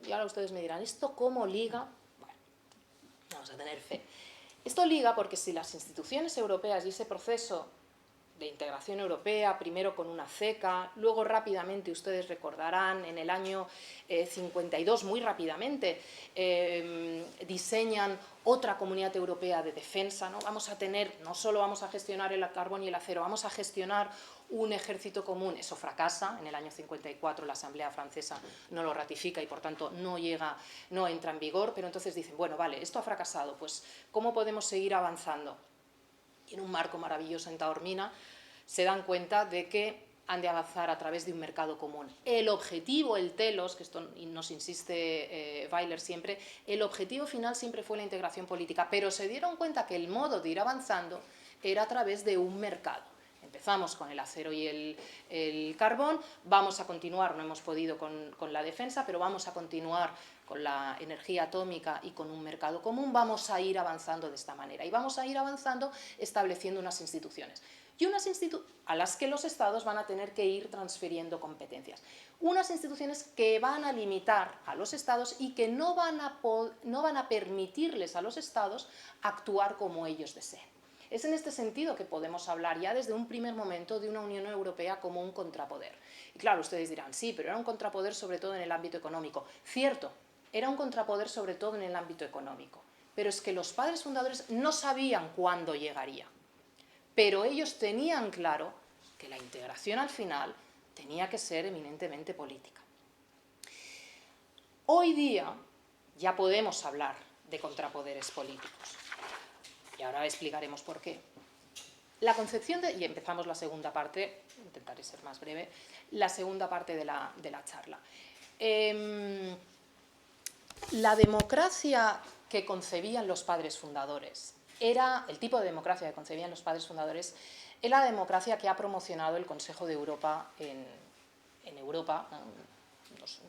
y ahora ustedes me dirán, ¿esto cómo liga? Bueno, vamos a tener fe. Esto liga porque si las instituciones europeas y ese proceso de integración europea, primero con una CECA, luego rápidamente, ustedes recordarán, en el año 52, muy rápidamente, diseñan otra comunidad europea de defensa, ¿no? Vamos a tener, no solo vamos a gestionar el carbón y el acero, vamos a gestionar un ejército común. Eso fracasa, en el año 54 la Asamblea Francesa no lo ratifica y por tanto no entra en vigor, pero entonces dicen, bueno, vale, esto ha fracasado, pues ¿cómo podemos seguir avanzando? Y en un marco maravilloso en Taormina se dan cuenta de que han de avanzar a través de un mercado común. El objetivo, el telos, que esto nos insiste Weiler siempre, el objetivo final siempre fue la integración política, pero se dieron cuenta que el modo de ir avanzando era a través de un mercado. Empezamos con el acero y el carbón, vamos a continuar, no hemos podido con la defensa, pero vamos a continuar con la energía atómica y con un mercado común, vamos a ir avanzando de esta manera y vamos a ir avanzando estableciendo unas instituciones. Y a las que los estados van a tener que ir transfiriendo competencias. Unas instituciones que van a limitar a los estados y que no van a permitirles a los estados actuar como ellos deseen. Es en este sentido que podemos hablar ya desde un primer momento de una Unión Europea como un contrapoder. Y claro, ustedes dirán, sí, pero era un contrapoder sobre todo en el ámbito económico. Cierto, era un contrapoder sobre todo en el ámbito económico, pero es que los padres fundadores no sabían cuándo llegaría. Pero ellos tenían claro que la integración al final tenía que ser eminentemente política. Hoy día ya podemos hablar de contrapoderes políticos. Y ahora explicaremos por qué. La concepción y empezamos la segunda parte, intentaré ser más breve, la segunda parte de la charla. La democracia que concebían los padres fundadores era el tipo de democracia que concebían los padres fundadores, era la democracia que ha promocionado el Consejo de Europa en Europa,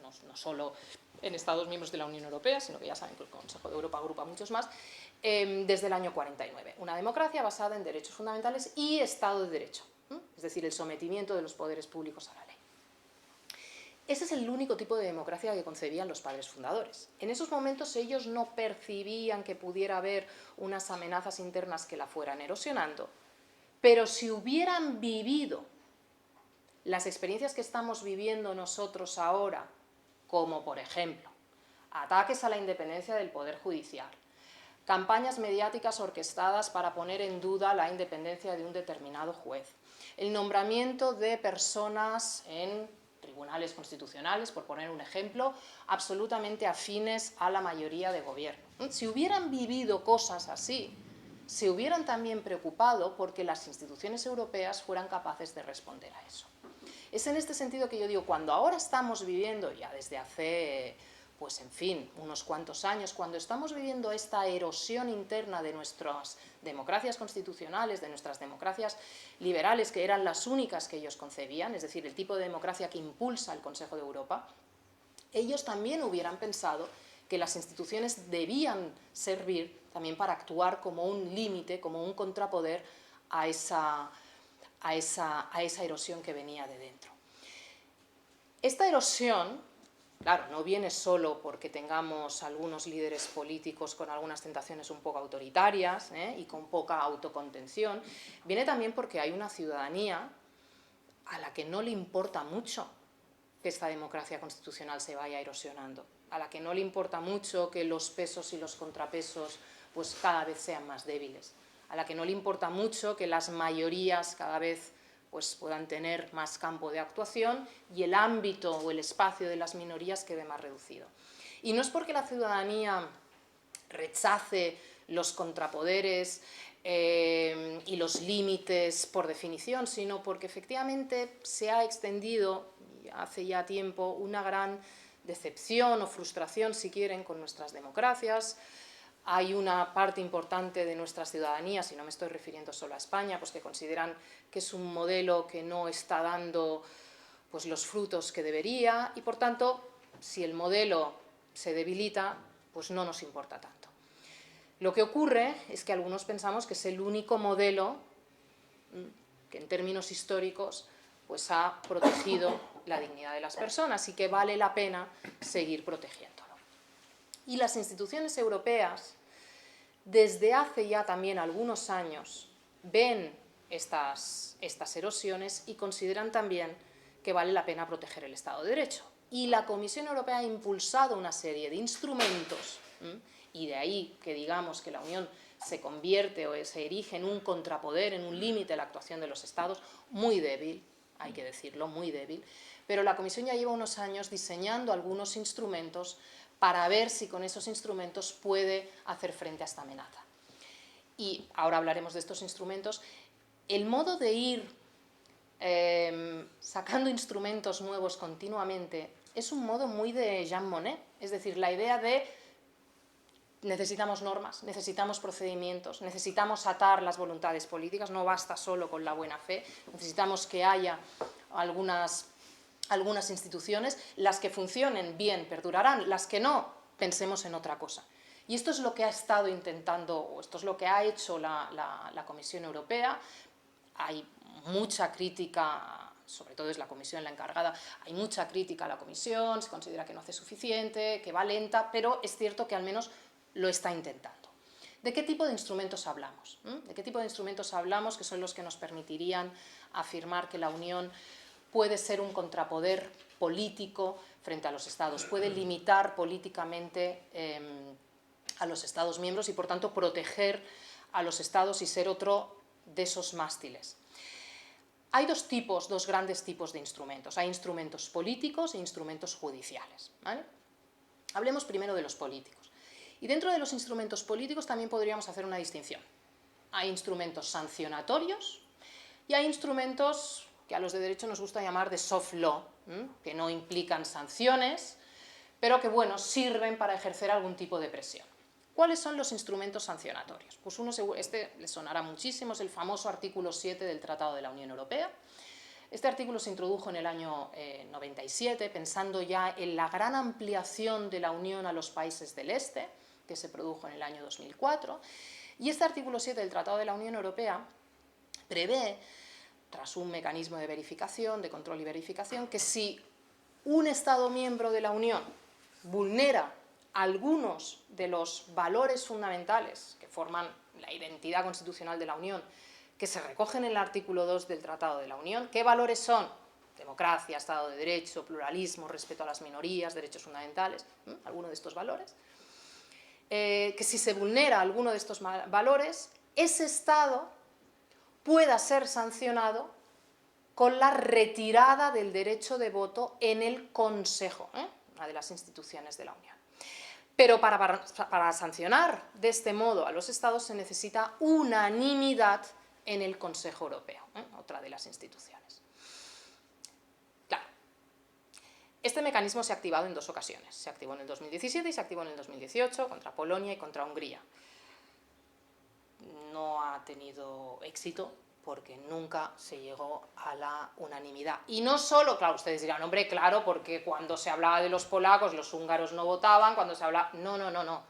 no solo en Estados miembros de la Unión Europea, sino que ya saben que el Consejo de Europa agrupa muchos más, desde el año 49. Una democracia basada en derechos fundamentales y Estado de Derecho, es decir, el sometimiento de los poderes públicos a la ley. Ese es el único tipo de democracia que concebían los padres fundadores. En esos momentos ellos no percibían que pudiera haber unas amenazas internas que la fueran erosionando, pero si hubieran vivido las experiencias que estamos viviendo nosotros ahora, como por ejemplo, ataques a la independencia del Poder Judicial, campañas mediáticas orquestadas para poner en duda la independencia de un determinado juez, el nombramiento de personas en tribunales constitucionales, por poner un ejemplo, absolutamente afines a la mayoría de gobierno. Si hubieran vivido cosas así, se hubieran también preocupado porque las instituciones europeas fueran capaces de responder a eso. Es en este sentido que yo digo, cuando ahora estamos viviendo, ya desde hace, pues en fin, unos cuantos años, cuando estamos viviendo esta erosión interna de nuestras democracias constitucionales, de nuestras democracias liberales, que eran las únicas que ellos concebían, es decir, el tipo de democracia que impulsa el Consejo de Europa, ellos también hubieran pensado que las instituciones debían servir también para actuar como un límite, como un contrapoder a esa erosión que venía de dentro. Esta erosión, claro, no viene solo porque tengamos algunos líderes políticos con algunas tentaciones un poco autoritarias y con poca autocontención, viene también porque hay una ciudadanía a la que no le importa mucho que esta democracia constitucional se vaya erosionando, a la que no le importa mucho que los pesos y los contrapesos pues cada vez sean más débiles, a la que no le importa mucho que las mayorías cada vez pues, puedan tener más campo de actuación y el ámbito o el espacio de las minorías quede más reducido. Y no es porque la ciudadanía rechace los contrapoderes y los límites por definición, sino porque efectivamente se ha extendido hace ya tiempo una gran decepción o frustración, si quieren, con nuestras democracias. Hay una parte importante de nuestras ciudadanías, y no me estoy refiriendo solo a España, pues que consideran que es un modelo que no está dando pues, los frutos que debería y, por tanto, si el modelo se debilita, pues no nos importa tanto. Lo que ocurre es que algunos pensamos que es el único modelo que en términos históricos pues, ha protegido la dignidad de las personas y que vale la pena seguir protegiéndolo. Y las instituciones europeas, desde hace ya también algunos años, ven estas erosiones y consideran también que vale la pena proteger el Estado de Derecho. Y la Comisión Europea ha impulsado una serie de instrumentos, y de ahí que digamos que la Unión se convierte o se erige en un contrapoder, en un límite a la actuación de los Estados, muy débil, hay que decirlo, muy débil, pero la Comisión ya lleva unos años diseñando algunos instrumentos para ver si con esos instrumentos puede hacer frente a esta amenaza. Y ahora hablaremos de estos instrumentos. El modo de ir sacando instrumentos nuevos continuamente es un modo muy de Jean Monnet, es decir, la idea de necesitamos normas, necesitamos procedimientos, necesitamos atar las voluntades políticas, no basta solo con la buena fe, necesitamos que haya algunas instituciones, las que funcionen bien perdurarán, las que no, pensemos en otra cosa. Y esto es lo que ha estado intentando, o esto es lo que ha hecho la Comisión Europea. Hay mucha crítica, sobre todo es la Comisión la encargada, hay mucha crítica a la Comisión, se considera que no hace suficiente, que va lenta, pero es cierto que al menos lo está intentando. ¿De qué tipo de instrumentos hablamos? ¿De qué tipo de instrumentos hablamos que son los que nos permitirían afirmar que la Unión puede ser un contrapoder político frente a los Estados, puede limitar políticamente a los Estados miembros y, por tanto, proteger a los Estados y ser otro de esos mástiles? Hay dos grandes tipos de instrumentos. Hay instrumentos políticos e instrumentos judiciales, ¿vale? Hablemos primero de los políticos. Y dentro de los instrumentos políticos también podríamos hacer una distinción. Hay instrumentos sancionatorios y hay instrumentos que a los de derecho nos gusta llamar de soft law, que no implican sanciones, pero que, bueno, sirven para ejercer algún tipo de presión. ¿Cuáles son los instrumentos sancionatorios? Pues este le sonará muchísimo, es el famoso artículo 7 del Tratado de la Unión Europea. Este artículo se introdujo en el año 97, pensando ya en la gran ampliación de la Unión a los países del Este, que se produjo en el año 2004, y este artículo 7 del Tratado de la Unión Europea prevé, tras un mecanismo de verificación, de control y verificación, que si un Estado miembro de la Unión vulnera algunos de los valores fundamentales que forman la identidad constitucional de la Unión, que se recogen en el artículo 2 del Tratado de la Unión, ¿qué valores son? Democracia, Estado de Derecho, pluralismo, respeto a las minorías, derechos fundamentales, alguno de estos valores. Que si se vulnera alguno de estos valores, ese Estado pueda ser sancionado con la retirada del derecho de voto en el Consejo, una de las instituciones de la Unión. Pero para sancionar de este modo a los Estados se necesita unanimidad en el Consejo Europeo, otra de las instituciones. Claro, este mecanismo se ha activado en 2 ocasiones. Se activó en el 2017 y se activó en el 2018 contra Polonia y contra Hungría. No ha tenido éxito porque nunca se llegó a la unanimidad. Y no solo, claro, ustedes dirán, hombre, claro, porque cuando se hablaba de los polacos, los húngaros no votaban, cuando se hablaba... No, no, no, no.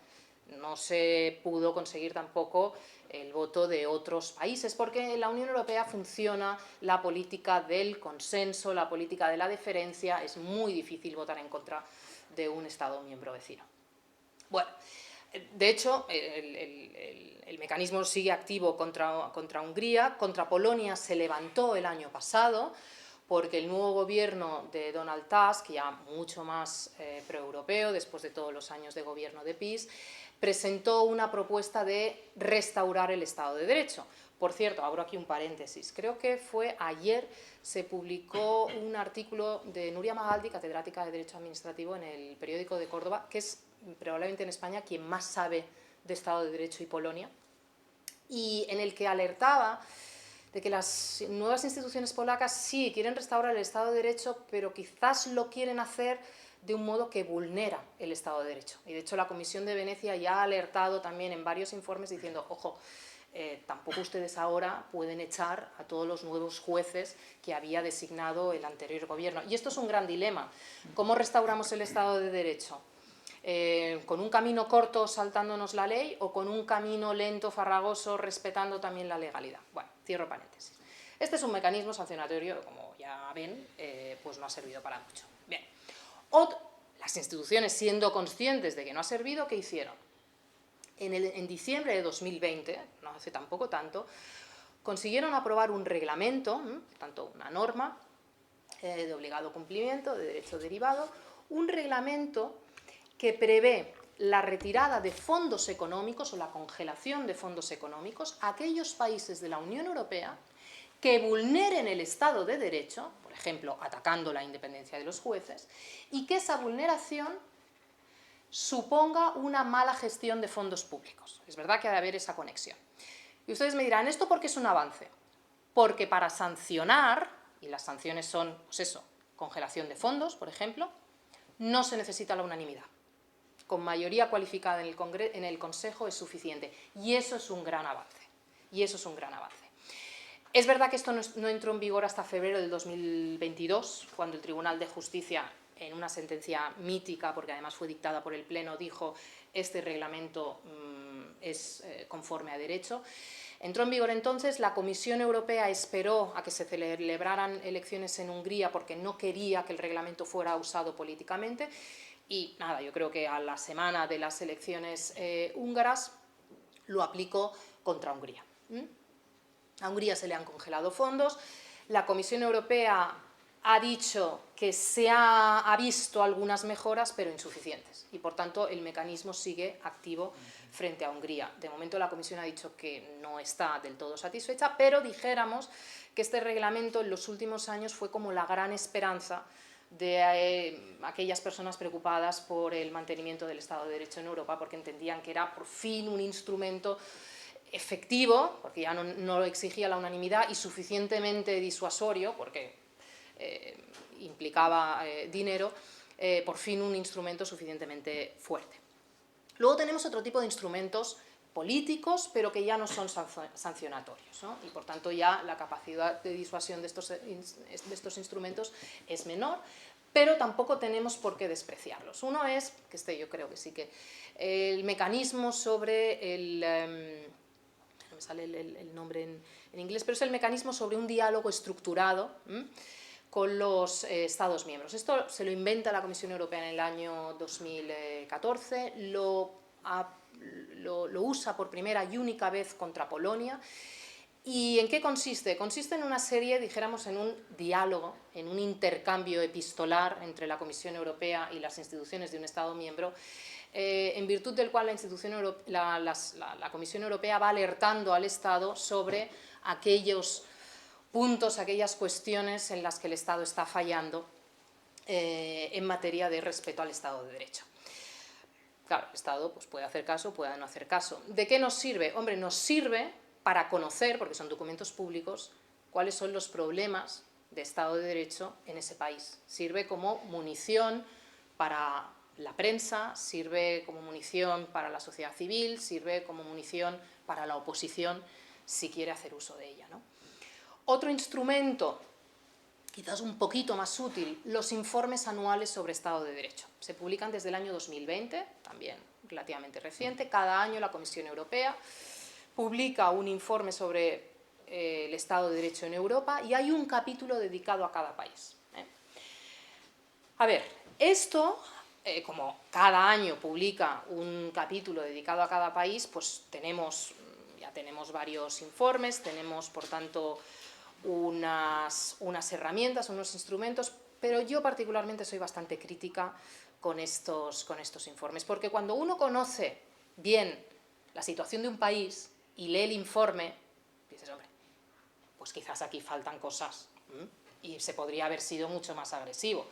No se pudo conseguir tampoco el voto de otros países, porque en la Unión Europea funciona la política del consenso, la política de la deferencia, es muy difícil votar en contra de un Estado miembro vecino. Bueno, de hecho, el mecanismo sigue activo contra Hungría, contra Polonia se levantó el año pasado, porque el nuevo gobierno de Donald Tusk, ya mucho más proeuropeo, después de todos los años de gobierno de PiS, presentó una propuesta de restaurar el Estado de Derecho. Por cierto, abro aquí un paréntesis, creo que fue ayer se publicó un artículo de Nuria Magaldi, catedrática de Derecho Administrativo en el periódico de Córdoba, que es probablemente en España quien más sabe de Estado de Derecho y Polonia, y en el que alertaba de que las nuevas instituciones polacas sí quieren restaurar el Estado de Derecho, pero quizás lo quieren hacer de un modo que vulnera el Estado de Derecho. Y de hecho la Comisión de Venecia ya ha alertado también en varios informes diciendo, ojo, tampoco ustedes ahora pueden echar a todos los nuevos jueces que había designado el anterior gobierno. Y esto es un gran dilema. ¿Cómo restauramos el Estado de Derecho? ¿Con un camino corto saltándonos la ley o con un camino lento, farragoso, respetando también la legalidad? Bueno, cierro paréntesis. Este es un mecanismo sancionatorio, como ya ven, pues no ha servido para mucho. Bien. Las instituciones, siendo conscientes de que no ha servido, ¿qué hicieron? En diciembre de 2020, no hace tampoco tanto, consiguieron aprobar un reglamento, tanto una norma de obligado cumplimiento, de derecho derivado, un reglamento que prevé la retirada de fondos económicos o la congelación de fondos económicos a aquellos países de la Unión Europea que vulneren el Estado de Derecho, por ejemplo, atacando la independencia de los jueces, y que esa vulneración suponga una mala gestión de fondos públicos. Es verdad que ha de haber esa conexión. Y ustedes me dirán, ¿esto por qué es un avance? Porque para sancionar, y las sanciones son, pues eso, congelación de fondos, por ejemplo, no se necesita la unanimidad. Con mayoría cualificada en el Consejo es suficiente. Y eso es un gran avance. Y eso es un gran avance. Es verdad que esto no entró en vigor hasta febrero del 2022, cuando el Tribunal de Justicia, en una sentencia mítica, porque además fue dictada por el Pleno, dijo este reglamento es conforme a derecho. Entró en vigor entonces, la Comisión Europea esperó a que se celebraran elecciones en Hungría porque no quería que el reglamento fuera usado políticamente y nada, yo creo que a la semana de las elecciones húngaras lo aplicó contra Hungría. A Hungría se le han congelado fondos, la Comisión Europea ha dicho que se ha visto algunas mejoras, pero insuficientes, y por tanto el mecanismo sigue activo frente a Hungría. De momento la Comisión ha dicho que no está del todo satisfecha, pero dijéramos que este reglamento en los últimos años fue como la gran esperanza de aquellas personas preocupadas por el mantenimiento del Estado de Derecho en Europa, porque entendían que era por fin un instrumento efectivo, porque ya no exigía la unanimidad, y suficientemente disuasorio, porque implicaba dinero, por fin un instrumento suficientemente fuerte. Luego tenemos otro tipo de instrumentos políticos, pero que ya no son sancionatorios, ¿no? Y por tanto ya la capacidad de disuasión de estos instrumentos es menor, pero tampoco tenemos por qué despreciarlos. Uno es, que yo creo que sí que, el mecanismo sobre no me sale el nombre en inglés, pero es el mecanismo sobre un diálogo estructurado con los Estados miembros. Esto se lo inventa la Comisión Europea en el año 2014, lo usa por primera y única vez contra Polonia. ¿Y en qué consiste? Consiste en una serie, dijéramos, en un diálogo, en un intercambio epistolar entre la Comisión Europea y las instituciones de un Estado miembro, en virtud del cual la Comisión Europea va alertando al Estado sobre aquellos puntos, aquellas cuestiones en las que el Estado está fallando en materia de respeto al Estado de Derecho. Claro, el Estado pues, puede hacer caso, puede no hacer caso. ¿De qué nos sirve? Hombre, nos sirve para conocer, porque son documentos públicos, cuáles son los problemas de Estado de Derecho en ese país. Sirve como munición para la prensa, sirve como munición para la sociedad civil, sirve como munición para la oposición, si quiere hacer uso de ella, ¿no? Otro instrumento, quizás un poquito más útil, los informes anuales sobre Estado de Derecho. Se publican desde el año 2020, también relativamente reciente. Cada año la Comisión Europea publica un informe sobre el Estado de Derecho en Europa y hay un capítulo dedicado a cada país. A ver, esto, como cada año publica un capítulo dedicado a cada país, pues ya tenemos varios informes, tenemos, por tanto, unas herramientas, unos instrumentos, pero yo particularmente soy bastante crítica con estos informes, porque cuando uno conoce bien la situación de un país y lee el informe, dices, hombre, pues quizás aquí faltan cosas y se podría haber sido mucho más agresivo.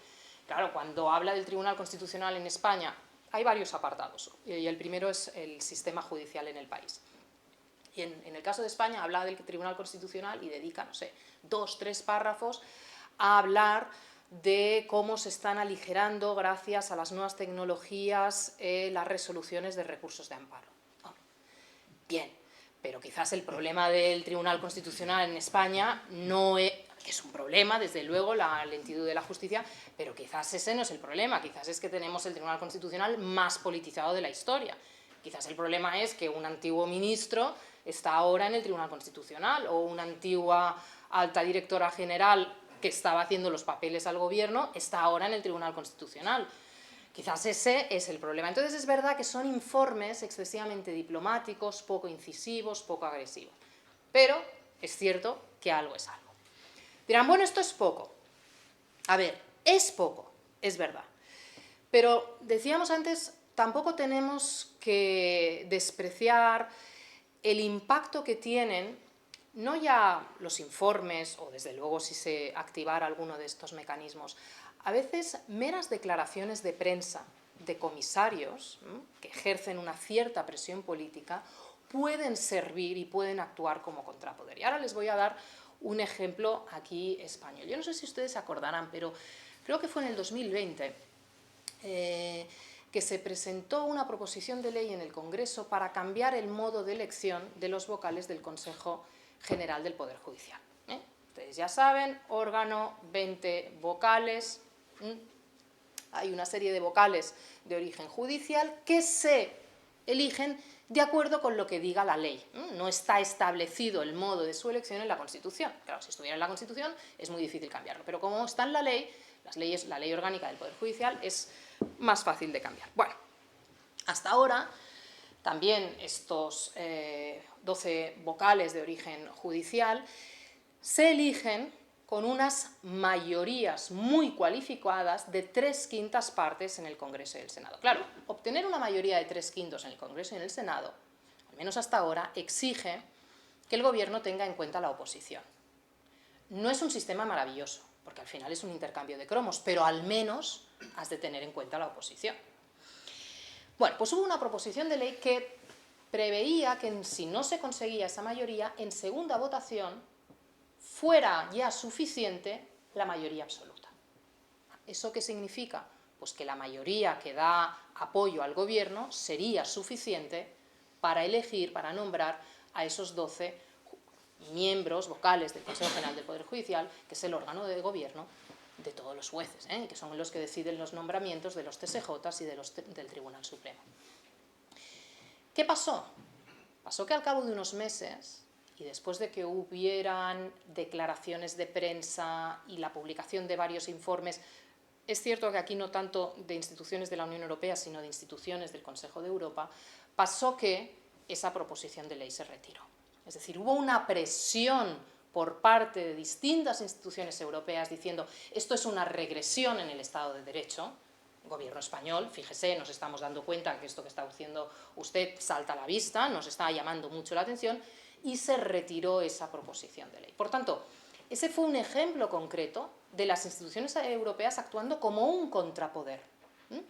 Claro, cuando habla del Tribunal Constitucional en España, hay varios apartados, y el primero es el sistema judicial en el país. Y en el caso de España habla del Tribunal Constitucional y dedica, no sé, 2 o 3 párrafos a hablar de cómo se están aligerando, gracias a las nuevas tecnologías, las resoluciones de recursos de amparo. Bien, pero quizás el problema del Tribunal Constitucional en España no es, que es un problema, desde luego, la lentitud de la justicia, pero quizás ese no es el problema, quizás es que tenemos el Tribunal Constitucional más politizado de la historia. Quizás el problema es que un antiguo ministro está ahora en el Tribunal Constitucional, o una antigua alta directora general que estaba haciendo los papeles al gobierno está ahora en el Tribunal Constitucional. Quizás ese es el problema. Entonces es verdad que son informes excesivamente diplomáticos, poco incisivos, poco agresivos. Pero es cierto que algo es algo. Dirán, bueno, esto es poco. A ver, es poco, es verdad. Pero decíamos antes, tampoco tenemos que despreciar el impacto que tienen, no ya los informes, o desde luego si se activara alguno de estos mecanismos, a veces meras declaraciones de prensa de comisarios que ejercen una cierta presión política pueden servir y pueden actuar como contrapoder. Y ahora les voy a dar un ejemplo aquí español. Yo no sé si ustedes se acordarán, pero creo que fue en el 2020 que se presentó una proposición de ley en el Congreso para cambiar el modo de elección de los vocales del Consejo General del Poder Judicial. Ustedes ya saben, órgano, 20 vocales, hay una serie de vocales de origen judicial que se eligen de acuerdo con lo que diga la ley. No está establecido el modo de su elección en la Constitución. Claro, si estuviera en la Constitución es muy difícil cambiarlo, pero como está en la ley, la ley orgánica del Poder Judicial, es más fácil de cambiar. Bueno, hasta ahora también estos 12 vocales de origen judicial se eligen con unas mayorías muy cualificadas de 3/5 partes en el Congreso y el Senado. Claro, obtener una mayoría de 3/5 en el Congreso y en el Senado, al menos hasta ahora, exige que el gobierno tenga en cuenta la oposición. No es un sistema maravilloso, porque al final es un intercambio de cromos, pero al menos has de tener en cuenta la oposición. Bueno, pues hubo una proposición de ley que preveía que si no se conseguía esa mayoría, en segunda votación fuera ya suficiente la mayoría absoluta. ¿Eso qué significa? pues que la mayoría que da apoyo al gobierno sería suficiente para elegir, para nombrar a esos 12 miembros vocales del Consejo General del Poder Judicial, que es el órgano de gobierno de todos los jueces, que son los que deciden los nombramientos de los TSJs y del Tribunal Supremo. ¿Qué pasó? Pasó que al cabo de unos meses, y después de que hubieran declaraciones de prensa y la publicación de varios informes, es cierto que aquí no tanto de instituciones de la Unión Europea, sino de instituciones del Consejo de Europa, pasó que esa proposición de ley se retiró. Es decir, hubo una presión por parte de distintas instituciones europeas diciendo esto es una regresión en el Estado de Derecho. El gobierno español, fíjese, nos estamos dando cuenta que esto que está haciendo usted salta a la vista, nos está llamando mucho la atención, y se retiró esa proposición de ley. Por tanto, ese fue un ejemplo concreto de las instituciones europeas actuando como un contrapoder,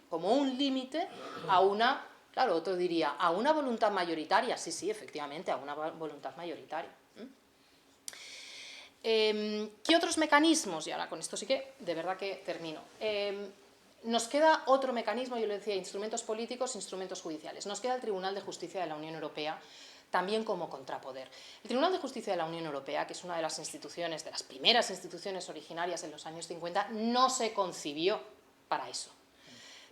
como un límite a una, claro, otro diría, a una voluntad mayoritaria. Sí, sí, efectivamente, a una voluntad mayoritaria. ¿Qué otros mecanismos? Y ahora con esto sí que, de verdad que termino. Nos queda otro mecanismo, yo le decía, instrumentos políticos, instrumentos judiciales. Nos queda el Tribunal de Justicia de la Unión Europea, también como contrapoder. El Tribunal de Justicia de la Unión Europea, que es una de las instituciones, de las primeras instituciones originarias en los años 50, no se concibió para eso.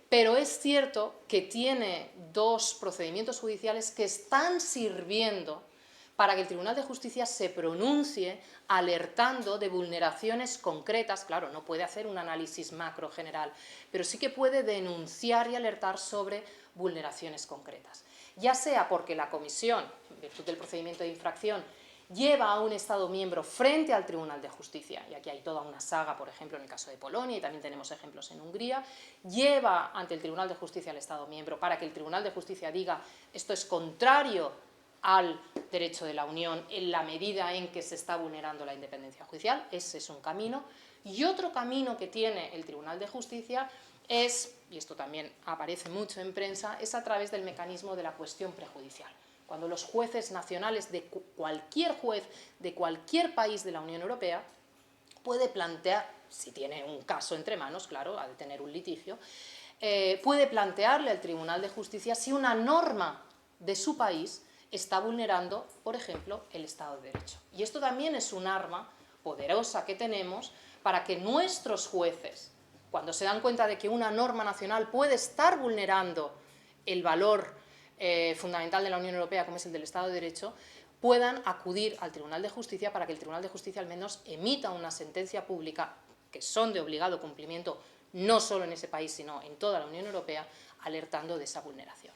Pero es cierto que tiene dos procedimientos judiciales que están sirviendo para que el Tribunal de Justicia se pronuncie alertando de vulneraciones concretas. Claro, no puede hacer un análisis macro general, pero sí que puede denunciar y alertar sobre vulneraciones concretas. Ya sea porque la Comisión, en virtud del procedimiento de infracción, lleva a un Estado miembro frente al Tribunal de Justicia, y aquí hay toda una saga, por ejemplo, en el caso de Polonia, y también tenemos ejemplos en Hungría, lleva ante el Tribunal de Justicia al Estado miembro para que el Tribunal de Justicia diga esto es contrario al derecho de la Unión en la medida en que se está vulnerando la independencia judicial. Ese es un camino. Y otro camino que tiene el Tribunal de Justicia es, y esto también aparece mucho en prensa, es a través del mecanismo de la cuestión prejudicial. Cuando los jueces nacionales, de cualquier juez de cualquier país de la Unión Europea, puede plantear, si tiene un caso entre manos, claro, ha de tener un litigio, puede plantearle al Tribunal de Justicia si una norma de su país está vulnerando, por ejemplo, el Estado de Derecho. Y esto también es un arma poderosa que tenemos para que nuestros jueces, cuando se dan cuenta de que una norma nacional puede estar vulnerando el valor fundamental de la Unión Europea, como es el del Estado de Derecho, puedan acudir al Tribunal de Justicia para que el Tribunal de Justicia al menos emita una sentencia pública, que son de obligado cumplimiento no solo en ese país, sino en toda la Unión Europea, alertando de esa vulneración.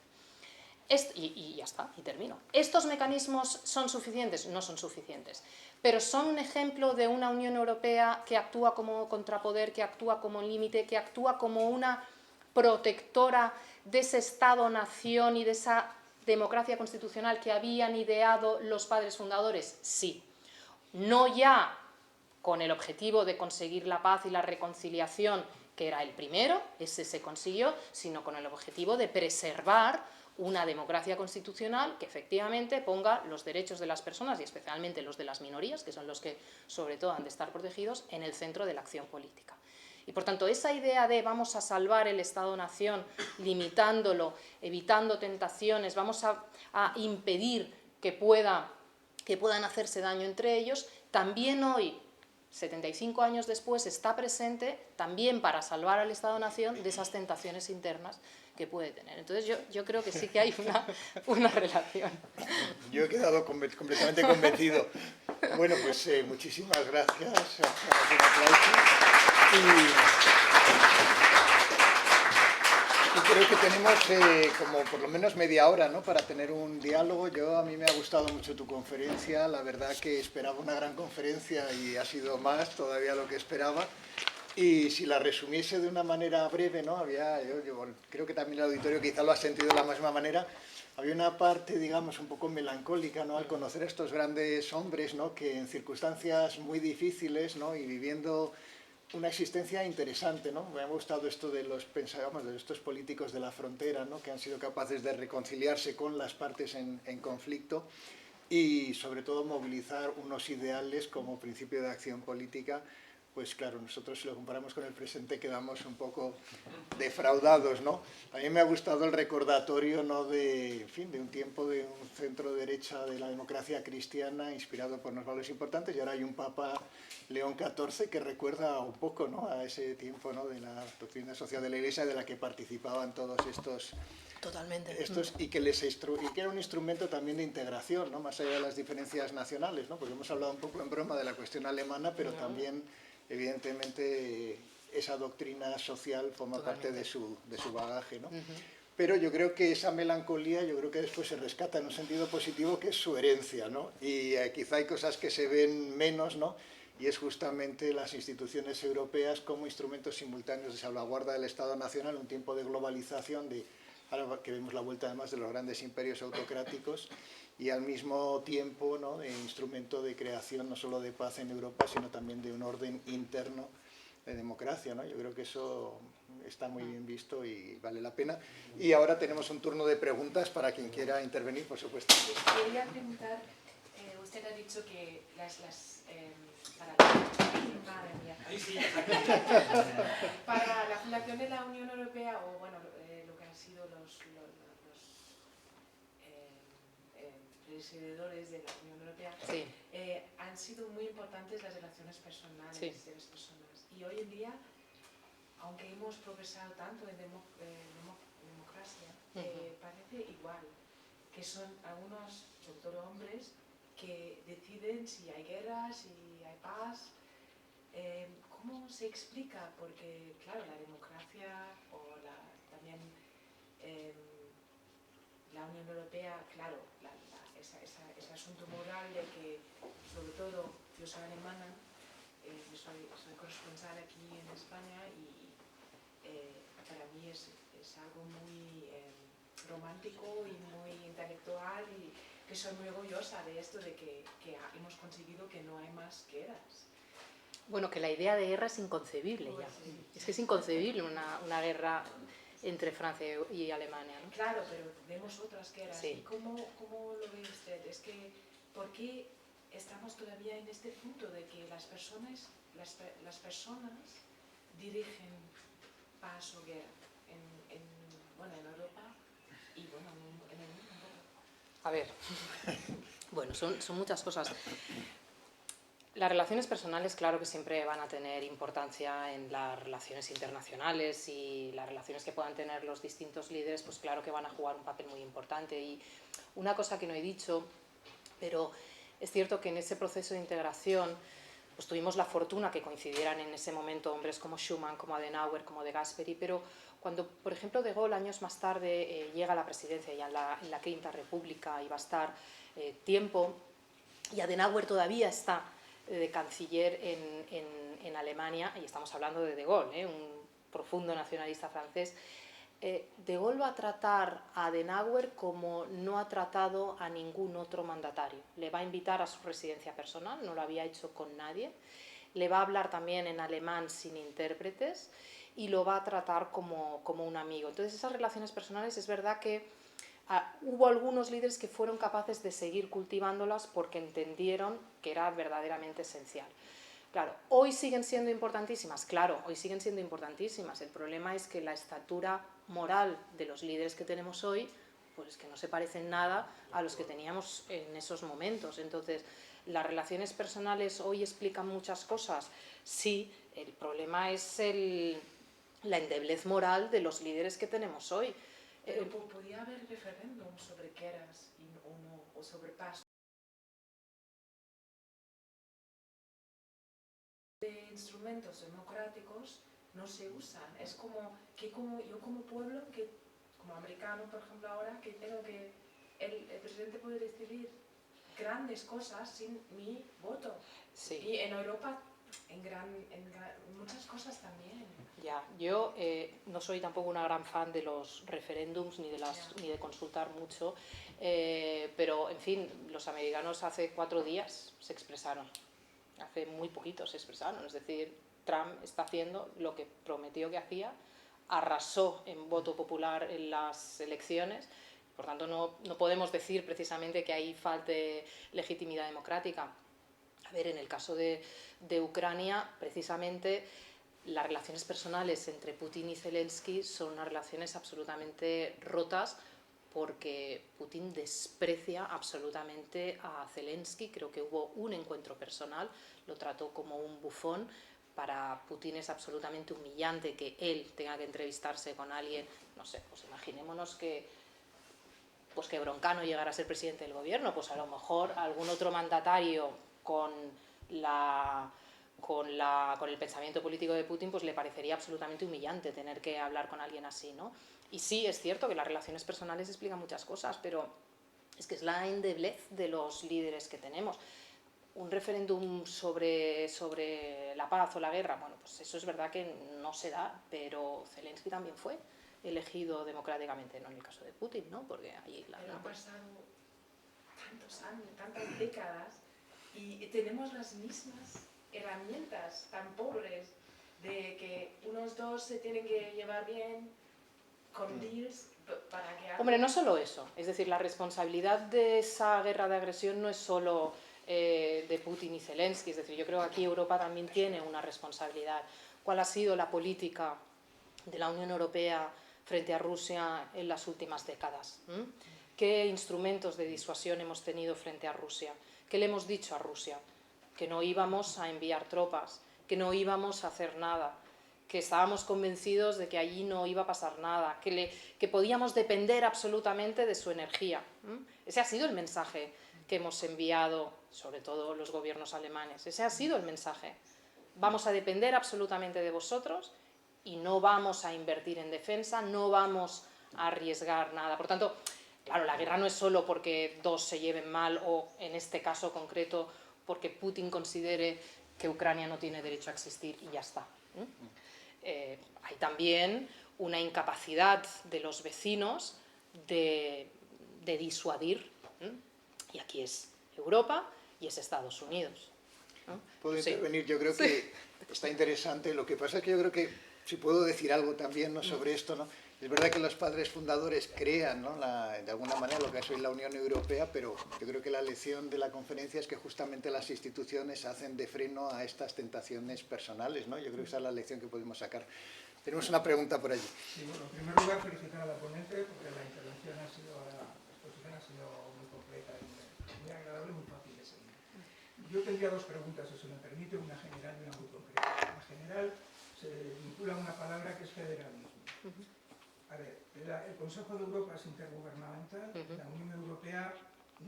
Y ya está, y termino. ¿Estos mecanismos son suficientes? No son suficientes, pero son un ejemplo de una Unión Europea que actúa como contrapoder, que actúa como límite, que actúa como una protectora de ese Estado-nación y de esa democracia constitucional que habían ideado los padres fundadores. Sí, no ya con el objetivo de conseguir la paz y la reconciliación, que era el primero, ese se consiguió, sino con el objetivo de preservar una democracia constitucional que efectivamente ponga los derechos de las personas y especialmente los de las minorías, que son los que sobre todo han de estar protegidos, en el centro de la acción política. Y por tanto esa idea de vamos a salvar el Estado-nación limitándolo, evitando tentaciones, vamos a impedir que puedan hacerse daño entre ellos, también hoy, 75 años después, está presente también para salvar al Estado-nación de esas tentaciones internas que puede tener. Entonces yo creo que sí que hay una relación. Yo he quedado completamente convencido. Bueno, pues muchísimas gracias. Un aplauso. Y creo que tenemos como por lo menos media hora, ¿no?, para tener un diálogo. A mí me ha gustado mucho tu conferencia, la verdad que esperaba una gran conferencia y ha sido más todavía lo que esperaba. Y si la resumiese de una manera breve, ¿no?, yo creo que también el auditorio quizá lo ha sentido de la misma manera, había una parte, digamos, un poco melancólica, ¿no?, al conocer a estos grandes hombres, ¿no?, que en circunstancias muy difíciles, ¿no?, y viviendo una existencia interesante, ¿no? Me ha gustado esto de de estos políticos de la frontera, ¿no?, que han sido capaces de reconciliarse con las partes en conflicto y sobre todo movilizar unos ideales como principio de acción política pues claro, nosotros si lo comparamos con el presente quedamos un poco defraudados, ¿no? A mí me ha gustado el recordatorio, ¿no?, de, en fin, de un tiempo de un centro derecha de la democracia cristiana inspirado por unos valores importantes, y ahora hay un Papa, León XIV, que recuerda un poco, ¿no?, a ese tiempo, ¿no?, de la doctrina social de la Iglesia, de la que participaban todos estos... Totalmente. y que era un instrumento también de integración, ¿no?, más allá de las diferencias nacionales, ¿no?, porque hemos hablado un poco en broma de la cuestión alemana, pero también, evidentemente, esa doctrina social forma parte de su bagaje, ¿no? Pero yo creo que esa melancolía, yo creo que después se rescata en un sentido positivo, que es su herencia, ¿no? Y quizá hay cosas que se ven menos, ¿no?, y es justamente las instituciones europeas como instrumentos simultáneos de salvaguarda del Estado Nacional, un tiempo de globalización, ahora que vemos la vuelta además de los grandes imperios autocráticos, y al mismo tiempo, ¿no?, de instrumento de creación no solo de paz en Europa, sino también de un orden interno de democracia, ¿no? Yo creo que eso está muy bien visto y vale la pena. Y ahora tenemos un turno de preguntas para quien quiera intervenir, por supuesto. Quería preguntar, usted ha dicho que para la fundación de la Unión Europea, o bueno, lo que han sido los predecesores de la Unión Europea, Sí. Han sido muy importantes las relaciones personales de las personas. Y hoy en día, aunque hemos progresado tanto en democracia, parece igual, que son algunos, sobre todo hombres, que deciden si hay guerra, si hay paz. ¿Cómo se explica? Porque, claro, la democracia o también la Unión Europea, claro, ese asunto moral de que, sobre todo, yo soy alemana, yo soy corresponsal aquí en España y para mí es algo muy romántico y muy intelectual, y que soy muy orgullosa de esto, de que hemos conseguido que no hay más guerras. Bueno, que la idea de guerra es inconcebible ya. Es que es inconcebible una guerra entre Francia y Alemania, ¿no? Claro, pero vemos otras guerras. Sí. ¿Y cómo lo ve usted? Es que, ¿por qué estamos todavía en este punto de que las personas dirigen paz o guerra en Europa y bueno, en el mundo? A ver, bueno, son muchas cosas. Las relaciones personales, claro que siempre van a tener importancia en las relaciones internacionales, y las relaciones que puedan tener los distintos líderes, pues claro que van a jugar un papel muy importante. Y una cosa que no he dicho, pero es cierto que en ese proceso de integración pues tuvimos la fortuna que coincidieran en ese momento hombres como Schuman, como Adenauer, como De Gasperi, pero cuando, por ejemplo, De Gaulle años más tarde llega a la presidencia, ya en la Quinta República, y va a estar tiempo, y Adenauer todavía está de canciller en Alemania, y estamos hablando de Gaulle, un profundo nacionalista francés. De Gaulle va a tratar a Adenauer como no ha tratado a ningún otro mandatario. Le va a invitar a su residencia personal, no lo había hecho con nadie. Le va a hablar también en alemán sin intérpretes y lo va a tratar como un amigo. Entonces, esas relaciones personales, es verdad que hubo algunos líderes que fueron capaces de seguir cultivándolas porque entendieron que era verdaderamente esencial. Claro, hoy siguen siendo importantísimas, claro, hoy siguen siendo importantísimas. El problema es que la estatura moral de los líderes que tenemos hoy, pues que no se parecen nada a los que teníamos en esos momentos. Entonces, las relaciones personales hoy explican muchas cosas. Sí, el problema es la endeblez moral de los líderes que tenemos hoy. Pero podía haber referéndum sobre guerras o sobre paz. De instrumentos democráticos no se usan. Es como que yo como pueblo, como americano, por ejemplo, ahora, que tengo que el presidente puede decidir grandes cosas sin mi voto. Sí. Y en Europa, en muchas cosas también. Ya, yo no soy tampoco una gran fan de los referéndums ni de consultar mucho, pero en fin, los americanos hace 4 días se expresaron, hace muy poquito se expresaron, es decir, Trump está haciendo lo que prometió que hacía, arrasó en voto popular en las elecciones, por tanto no podemos decir precisamente que ahí falte legitimidad democrática. A ver, en el caso de Ucrania, precisamente, las relaciones personales entre Putin y Zelensky son unas relaciones absolutamente rotas porque Putin desprecia absolutamente a Zelensky. Creo que hubo un encuentro personal, lo trató como un bufón. Para Putin es absolutamente humillante que él tenga que entrevistarse con alguien, no sé, pues imaginémonos que Broncano llegara a ser presidente del gobierno, pues a lo mejor algún otro mandatario con el pensamiento político de Putin, pues le parecería absolutamente humillante tener que hablar con alguien así, ¿no? Y sí, es cierto que las relaciones personales explican muchas cosas, pero es que es la endeblez de los líderes que tenemos. Un referéndum sobre la paz o la guerra, bueno, pues eso es verdad que no se da, pero Zelensky también fue elegido democráticamente, no en el caso de Putin, ¿no? Porque ahí pero han pasado tantos años, tantas décadas, y tenemos las mismas herramientas tan pobres de que unos dos se tienen que llevar bien con deals para que... Hombre, no solo eso, es decir, la responsabilidad de esa guerra de agresión no es solo de Putin y Zelensky, es decir, yo creo que aquí Europa también tiene una responsabilidad. ¿Cuál ha sido la política de la Unión Europea frente a Rusia en las últimas décadas? ¿Qué instrumentos de disuasión hemos tenido frente a Rusia? ¿Qué le hemos dicho a Rusia? Que no íbamos a enviar tropas, que no íbamos a hacer nada, que estábamos convencidos de que allí no iba a pasar nada, que podíamos depender absolutamente de su energía. Ese ha sido el mensaje que hemos enviado, sobre todo los gobiernos alemanes. Ese ha sido el mensaje. Vamos a depender absolutamente de vosotros y no vamos a invertir en defensa, no vamos a arriesgar nada. Por tanto, claro, la guerra no es solo porque dos se lleven mal o, en este caso concreto, porque Putin considere que Ucrania no tiene derecho a existir y ya está. Hay también una incapacidad de los vecinos de disuadir, y aquí es Europa y es Estados Unidos. ¿Puedo intervenir? Yo creo que está interesante. Lo que pasa es que yo creo que, si puedo decir algo también, ¿no?, sobre esto, ¿no? Es verdad que los padres fundadores crean, ¿no?, de alguna manera lo que es hoy la Unión Europea, pero yo creo que la lección de la conferencia es que justamente las instituciones hacen de freno a estas tentaciones personales, ¿no? Yo creo que esa es la lección que podemos sacar. Tenemos una pregunta por allí. Sí, bueno, en primer lugar felicitar a la ponente porque la intervención la exposición ha sido muy completa y muy agradable, muy fácil de seguir. Yo tendría dos preguntas, si se me permite, una general y una muy concreta. La general se vincula a una palabra que es federalismo. A ver, el Consejo de Europa es intergubernamental, la Unión Europea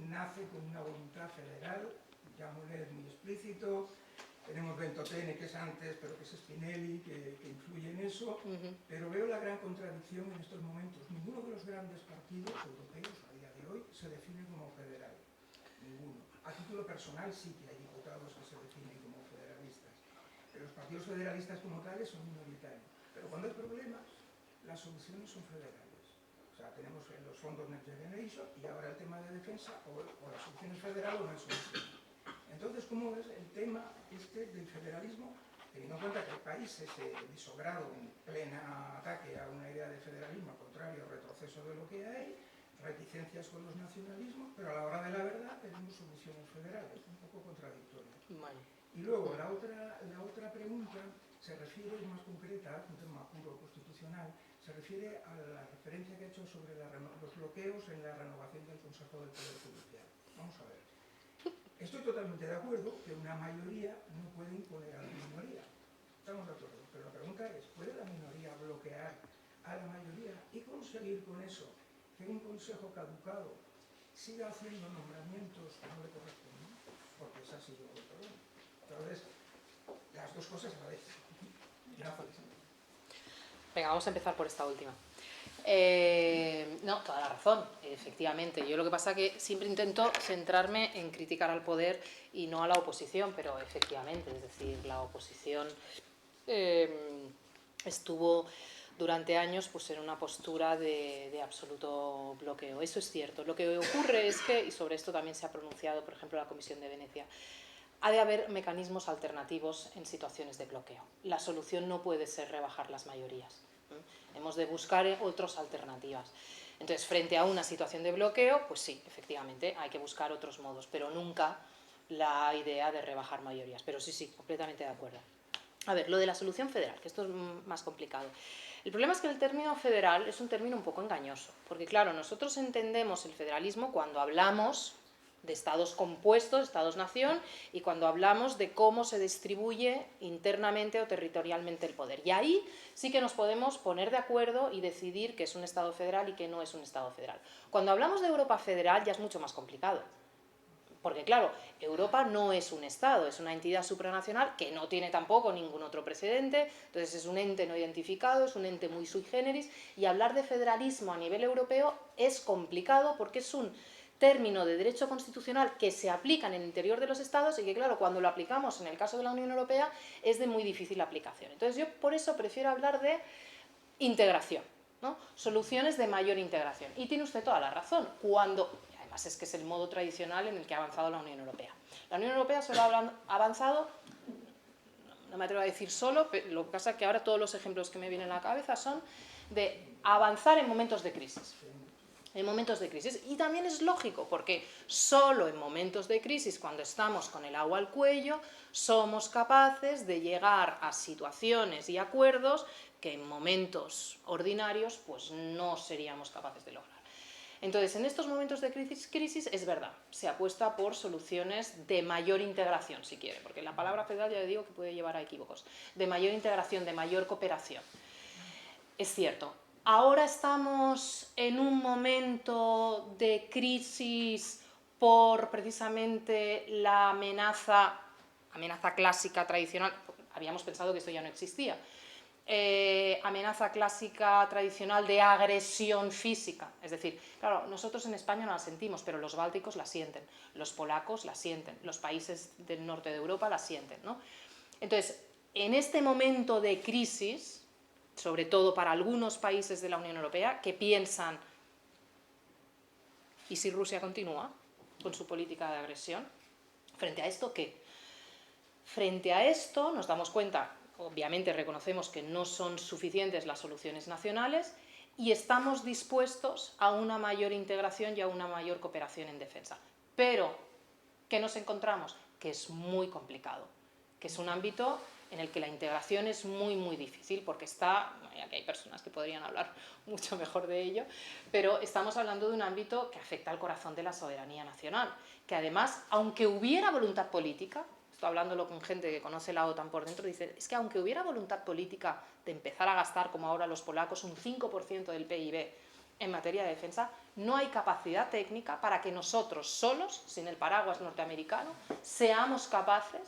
nace con una voluntad federal, llamémosle muy explícito. Tenemos Ventotene, que es antes, pero que es Spinelli, que influye en eso, pero veo la gran contradicción en estos momentos. Ninguno de los grandes partidos europeos a día de hoy se define como federal. Ninguno. A título personal sí que hay diputados que se definen como federalistas, pero los partidos federalistas como tales son minoritarios. Pero cuando hay problemas, las soluciones son federales. O sea, tenemos los fondos Next Generation y ahora el tema de defensa, o la solución es federal o no hay solución. Entonces, ¿cómo ves el tema del federalismo, teniendo en cuenta que hay países disogrado en plena ataque a una idea de federalismo, al contrario, retroceso de lo que hay, reticencias con los nacionalismos, pero a la hora de la verdad tenemos soluciones federales, un poco contradictorias? Bueno. Y luego, la otra pregunta se refiere, más concreta, un tema puro constitucional, se refiere a la referencia que ha hecho sobre los bloqueos en la renovación del Consejo del Poder Judicial. Vamos a ver. Estoy totalmente de acuerdo que una mayoría no puede imponer a la minoría. Estamos de acuerdo. Pero la pregunta es, ¿puede la minoría bloquear a la mayoría y conseguir con eso que un consejo caducado siga haciendo nombramientos que no le corresponden? Porque ese ha sido el problema. Entonces, las dos cosas a la vez. Gracias. Venga, vamos a empezar por esta última. No, toda la razón, efectivamente. Yo lo que pasa es que siempre intento centrarme en criticar al poder y no a la oposición, pero efectivamente, es decir, la oposición estuvo durante años pues, en una postura de absoluto bloqueo. Eso es cierto. Lo que ocurre es que, y sobre esto también se ha pronunciado, por ejemplo, la Comisión de Venecia, ha de haber mecanismos alternativos en situaciones de bloqueo. La solución no puede ser rebajar las mayorías. Hemos de buscar otras alternativas. Entonces, frente a una situación de bloqueo, pues sí, efectivamente, hay que buscar otros modos, pero nunca la idea de rebajar mayorías. Pero sí, completamente de acuerdo. A ver, lo de la solución federal, que esto es más complicado. El problema es que el término federal es un término un poco engañoso, porque claro, nosotros entendemos el federalismo cuando hablamos de estados compuestos, estados-nación, y cuando hablamos de cómo se distribuye internamente o territorialmente el poder. Y ahí sí que nos podemos poner de acuerdo y decidir qué es un estado federal y qué no es un estado federal. Cuando hablamos de Europa federal ya es mucho más complicado. Porque claro, Europa no es un Estado, es una entidad supranacional que no tiene tampoco ningún otro precedente, entonces es un ente no identificado, es un ente muy sui generis, y hablar de federalismo a nivel europeo es complicado porque es un término de derecho constitucional que se aplica en el interior de los Estados y que claro, cuando lo aplicamos en el caso de la Unión Europea es de muy difícil aplicación. Entonces yo por eso prefiero hablar de integración, ¿no? Soluciones de mayor integración. Y tiene usted toda la razón, es que es el modo tradicional en el que ha avanzado la Unión Europea. La Unión Europea solo ha avanzado, no me atrevo a decir solo, pero lo que pasa es que ahora todos los ejemplos que me vienen a la cabeza son de avanzar en momentos de crisis. En momentos de crisis. Y también es lógico, porque solo en momentos de crisis, cuando estamos con el agua al cuello, somos capaces de llegar a situaciones y acuerdos que en momentos ordinarios pues no seríamos capaces de lograr. Entonces, en estos momentos de crisis es verdad, se apuesta por soluciones de mayor integración, si quiere, porque la palabra federal ya le digo que puede llevar a equívocos, de mayor integración, de mayor cooperación. Es cierto, ahora estamos en un momento de crisis por precisamente la amenaza clásica, tradicional, habíamos pensado que esto ya no existía, amenaza clásica tradicional de agresión física, es decir, claro, nosotros en España no la sentimos, pero los bálticos la sienten, los polacos la sienten, los países del norte de Europa la sienten, ¿no? Entonces, en este momento de crisis, sobre todo para algunos países de la Unión Europea, que piensan, ¿y si Rusia continúa con su política de agresión? Frente a esto, ¿qué? Frente a esto nos damos cuenta, obviamente reconocemos que no son suficientes las soluciones nacionales y estamos dispuestos a una mayor integración y a una mayor cooperación en defensa. Pero, ¿qué nos encontramos? Que es muy complicado, que es un ámbito en el que la integración es muy, muy difícil, porque aquí hay personas que podrían hablar mucho mejor de ello, pero estamos hablando de un ámbito que afecta al corazón de la soberanía nacional, que además, aunque hubiera voluntad política, hablándolo con gente que conoce la OTAN por dentro, dice, es que aunque hubiera voluntad política de empezar a gastar, como ahora los polacos, un 5% del PIB en materia de defensa, no hay capacidad técnica para que nosotros solos, sin el paraguas norteamericano, seamos capaces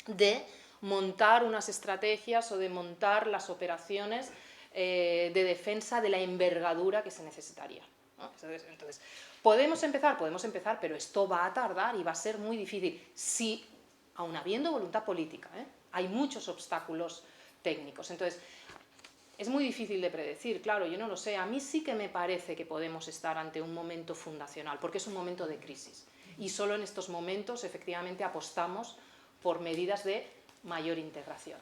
de montar unas estrategias o de montar las operaciones de defensa de la envergadura que se necesitaría, ¿no? Entonces, podemos empezar, pero esto va a tardar y va a ser muy difícil. Si aun habiendo voluntad política, hay muchos obstáculos técnicos. Entonces, es muy difícil de predecir, claro, yo no lo sé. A mí sí que me parece que podemos estar ante un momento fundacional, porque es un momento de crisis. Y solo en estos momentos, efectivamente, apostamos por medidas de mayor integración.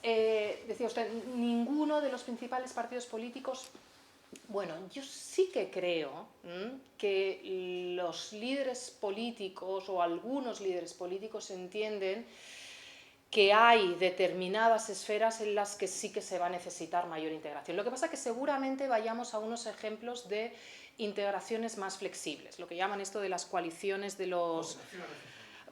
Decía usted, ninguno de los principales partidos políticos. Bueno, yo sí que creo que los líderes políticos o algunos líderes políticos entienden que hay determinadas esferas en las que sí que se va a necesitar mayor integración. Lo que pasa es que seguramente vayamos a unos ejemplos de integraciones más flexibles, lo que llaman esto de las coaliciones de los...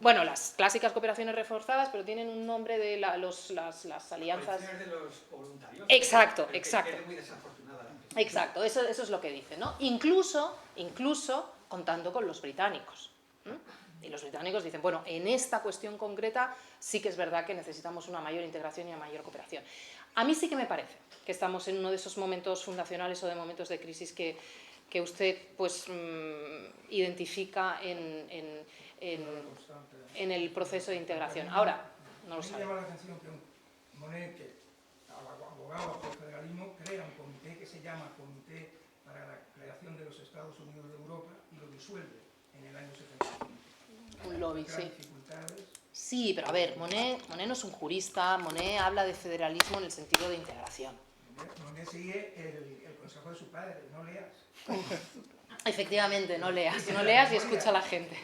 Bueno, las clásicas cooperaciones reforzadas, pero tienen un nombre de las alianzas... De los voluntarios. Exacto. Que muy desafortunada. Exacto, eso es lo que dice, ¿no? Incluso contando con los británicos. Y los británicos dicen, bueno, en esta cuestión concreta sí que es verdad que necesitamos una mayor integración y una mayor cooperación. A mí sí que me parece que estamos en uno de esos momentos fundacionales o de momentos de crisis que usted pues identifica en el proceso de integración. Ahora, no lo sabe. Me llama la atención que Monnet, que abogado por el federalismo, crea un comité que se llama Comité para la Creación de los Estados Unidos de Europa y lo disuelve en el año 75. Un lobby, sí. Dificultades. Sí, pero a ver, Monnet no es un jurista, Monnet habla de federalismo en el sentido de integración. Monnet sigue el consejo de su padre, no leas. Efectivamente, no leas y escucha a la gente.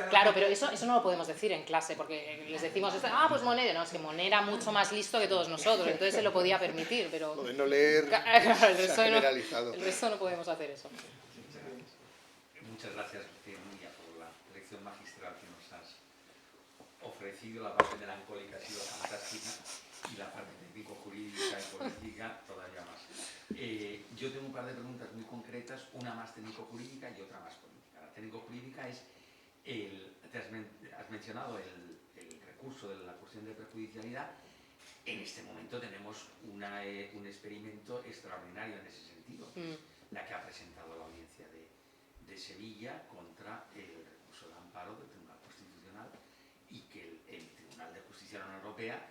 Claro, pero eso no lo podemos decir en clase, porque les decimos, pues Monet, no, es que Monet era mucho más listo que todos nosotros, entonces se lo podía permitir, pero... Lo de no leer se ha generalizado. El resto no podemos hacer eso. Muchas gracias, Nuria, por la lección magistral que nos has ofrecido. La parte melancólica ha sido fantástica y la parte técnico-jurídica y política todavía más. Yo tengo un par de preguntas muy concretas, una más técnico-jurídica y otra más política. La técnico-jurídica es, has mencionado el recurso de la cuestión de prejudicialidad. En este momento tenemos un experimento extraordinario en ese sentido, la que ha presentado la audiencia de Sevilla contra el recurso de amparo del Tribunal Constitucional, y que el Tribunal de Justicia de la Unión Europea,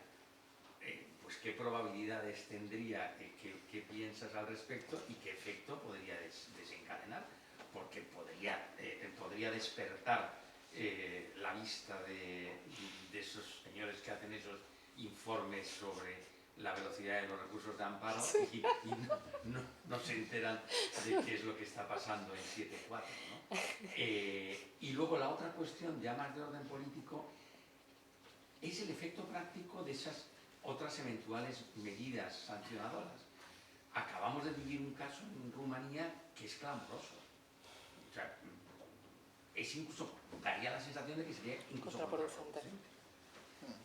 pues qué probabilidades tendría, qué piensas al respecto y qué efecto podría desencadenar, porque podría despertar la vista de esos señores que hacen esos informes sobre la velocidad de los recursos de amparo, y no se enteran de qué es lo que está pasando en 7.4, ¿no? Y luego la otra cuestión, ya más de orden político, es el efecto práctico de esas otras eventuales medidas sancionadoras. Acabamos de vivir un caso en Rumanía que es clamoroso. O sea, es incluso, daría la sensación de que sería incluso contraproducente.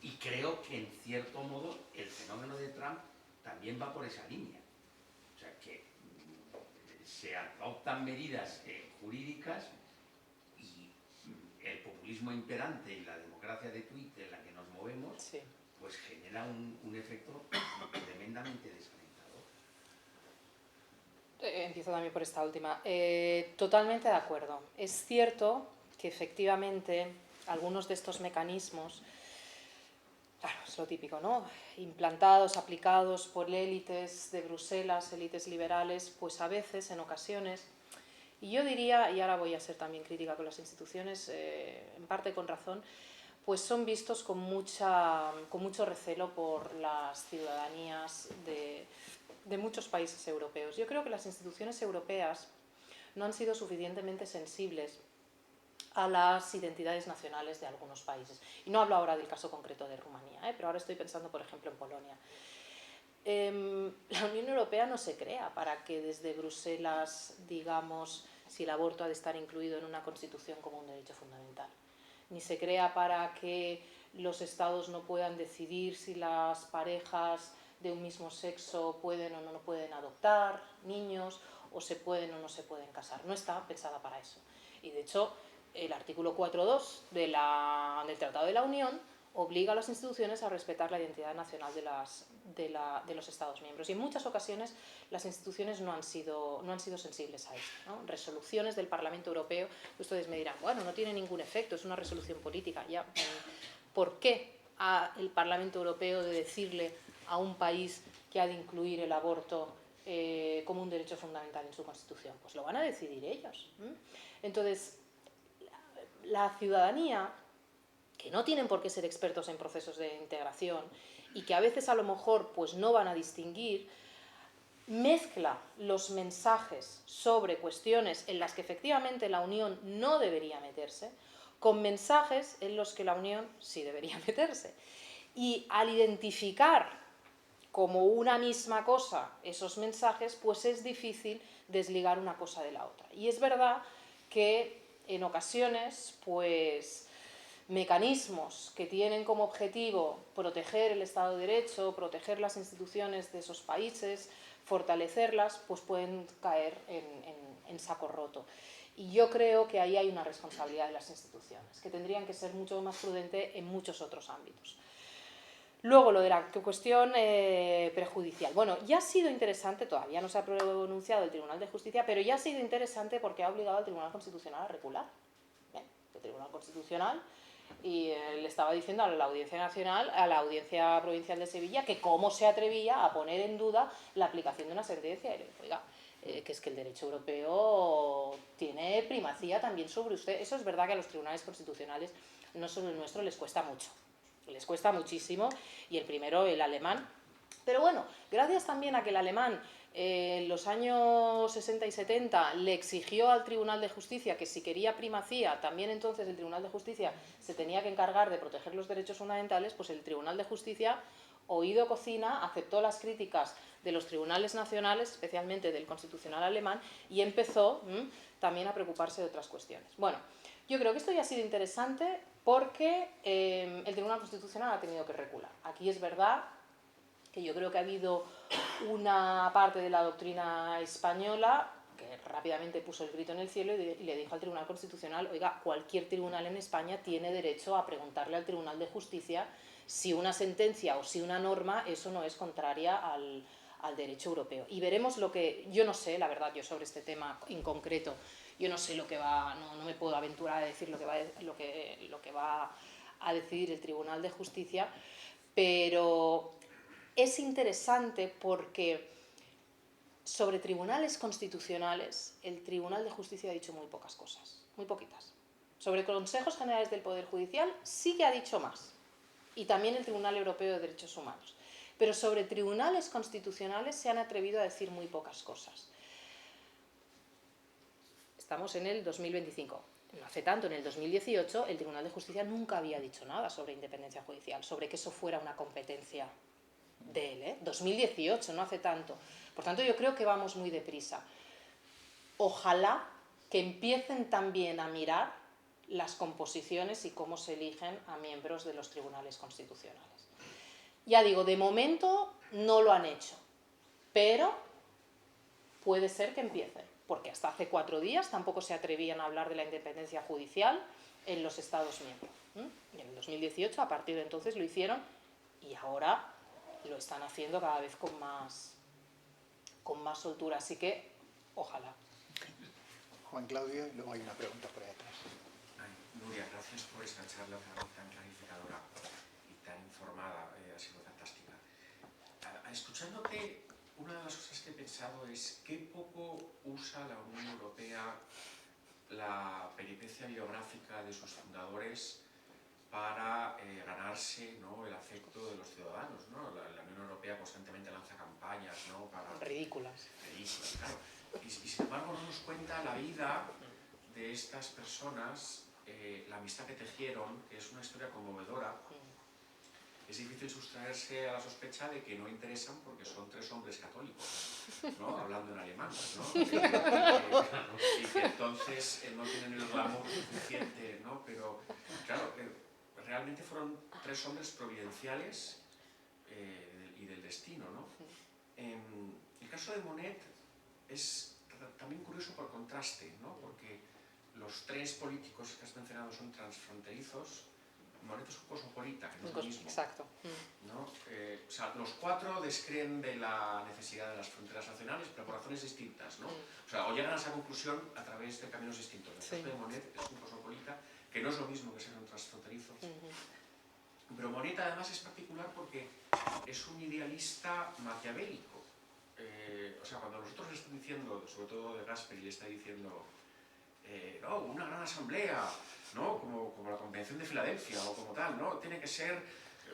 Y creo que en cierto modo el fenómeno de Trump también va por esa línea. O sea, que se adoptan medidas jurídicas y el populismo imperante y la democracia de Twitter en la que nos movemos, sí, pues genera un efecto tremendamente desalentador. Empiezo también por esta última. Totalmente de acuerdo. Es cierto que efectivamente algunos de estos mecanismos, claro, es lo típico, ¿no? Implantados, aplicados por élites de Bruselas, élites liberales, pues a veces, en ocasiones, y yo diría, y ahora voy a ser también crítica con las instituciones, en parte con razón, pues son vistos con mucho recelo por las ciudadanías de muchos países europeos. Yo creo que las instituciones europeas no han sido suficientemente sensibles a las identidades nacionales de algunos países. Y no hablo ahora del caso concreto de Rumanía, pero ahora estoy pensando, por ejemplo, en Polonia. La Unión Europea no se crea para que desde Bruselas digamos si el aborto ha de estar incluido en una constitución como un derecho fundamental. Ni se crea para que los estados no puedan decidir si las parejas de un mismo sexo pueden o no pueden adoptar niños, o se pueden o no se pueden casar. No está pensada para eso. Y de hecho, el artículo 4.2 del Tratado de la Unión obliga a las instituciones a respetar la identidad nacional de los Estados miembros. Y en muchas ocasiones las instituciones no han sido sensibles a esto, ¿no? Resoluciones del Parlamento Europeo, ustedes me dirán, bueno, no tiene ningún efecto, es una resolución política. Ya, ¿por qué el Parlamento Europeo de decirle a un país que ha de incluir el aborto como un derecho fundamental en su Constitución? Pues lo van a decidir ellos. Entonces, la ciudadanía, que no tienen por qué ser expertos en procesos de integración y que a veces a lo mejor pues no van a distinguir, mezcla los mensajes sobre cuestiones en las que efectivamente la Unión no debería meterse con mensajes en los que la Unión sí debería meterse. Y al identificar como una misma cosa esos mensajes, pues es difícil desligar una cosa de la otra. Y es verdad que en ocasiones, pues, mecanismos que tienen como objetivo proteger el Estado de Derecho, proteger las instituciones de esos países, fortalecerlas, pues pueden caer en saco roto. Y yo creo que ahí hay una responsabilidad de las instituciones, que tendrían que ser mucho más prudentes en muchos otros ámbitos. Luego, lo de la cuestión prejudicial. Bueno, ya ha sido interesante, todavía no se ha pronunciado el Tribunal de Justicia, pero ya ha sido interesante porque ha obligado al Tribunal Constitucional a recular. Bien, el Tribunal Constitucional, y le estaba diciendo a la Audiencia Nacional, a la Audiencia Provincial de Sevilla, que cómo se atrevía a poner en duda la aplicación de una sentencia. Y le digo, oiga, que es que el derecho europeo tiene primacía también sobre usted. Eso es verdad que a los tribunales constitucionales, no solo el nuestro, les cuesta mucho. Les cuesta muchísimo, y el primero, el alemán. Pero bueno, gracias también a que el alemán en los años 60 y 70 le exigió al Tribunal de Justicia que si quería primacía, también entonces el Tribunal de Justicia se tenía que encargar de proteger los derechos fundamentales, pues el Tribunal de Justicia, oído cocina, aceptó las críticas de los tribunales nacionales, especialmente del Constitucional alemán, y empezó también a preocuparse de otras cuestiones. Bueno, yo creo que esto ya ha sido interesante porque el Tribunal Constitucional ha tenido que recular. Aquí es verdad que yo creo que ha habido una parte de la doctrina española que rápidamente puso el grito en el cielo y le dijo al Tribunal Constitucional: oiga, cualquier tribunal en España tiene derecho a preguntarle al Tribunal de Justicia si una sentencia o si una norma, eso no es contraria al derecho europeo. Y veremos lo que, yo no sé, la verdad, yo sobre este tema en concreto, yo no sé lo que va, no me puedo aventurar a decir lo que va a decidir el Tribunal de Justicia, pero es interesante porque sobre tribunales constitucionales el Tribunal de Justicia ha dicho muy pocas cosas, muy poquitas. Sobre consejos generales del Poder Judicial sí que ha dicho más, y también el Tribunal Europeo de Derechos Humanos. Pero sobre tribunales constitucionales se han atrevido a decir muy pocas cosas. Estamos en el 2025. No hace tanto, en el 2018, el Tribunal de Justicia nunca había dicho nada sobre independencia judicial, sobre que eso fuera una competencia de él, 2018, no hace tanto. Por tanto, yo creo que vamos muy deprisa. Ojalá que empiecen también a mirar las composiciones y cómo se eligen a miembros de los tribunales constitucionales. Ya digo, de momento no lo han hecho, pero puede ser que empiecen, porque hasta hace 4 días tampoco se atrevían a hablar de la independencia judicial en los Estados miembros. Y en el 2018, a partir de entonces, lo hicieron, y ahora lo están haciendo cada vez con más soltura, así que ojalá. Juan Claudio, y luego hay una pregunta por ahí atrás. Nuria, gracias por esta charla tan clarificadora y tan informada, ha sido fantástica. Escuchándote, una de las cosas que he pensado es qué poco usa la Unión Europea la peripecia biográfica de sus fundadores para ganarse, ¿no?, el afecto de los ciudadanos, ¿no? La Unión Europea constantemente lanza campañas, ¿no?, para... Ridículas, claro. Y sin embargo no nos cuenta la vida de estas personas, la amistad que tejieron, que es una historia conmovedora. Es difícil sustraerse a la sospecha de que no interesan porque son 3 hombres católicos, ¿no?, hablando en alemán, ¿no? Y que entonces no tienen el glamour suficiente, ¿no? Pero, claro, realmente fueron 3 hombres providenciales y del destino, ¿no? El caso de Monet es también curioso por contraste, ¿no? Porque los 3 políticos que has mencionado son transfronterizos. Monet es un cosmopolita, que no es lo mismo. Exacto. ¿No? O sea, los 4 descreen de la necesidad de las fronteras nacionales, pero por razones distintas, ¿no? O sea, o llegan a esa conclusión a través de caminos distintos. El caso de Monet es un cosmopolita, que no es lo mismo que ser un transfronterizo. Pero Monet además es particular porque es un idealista maquiavélico. O sea, cuando nosotros le están diciendo, sobre todo de Gasperi, le está diciendo no, una gran asamblea, ¿no?, como la Convención de Filadelfia o como tal, ¿no?, tiene que ser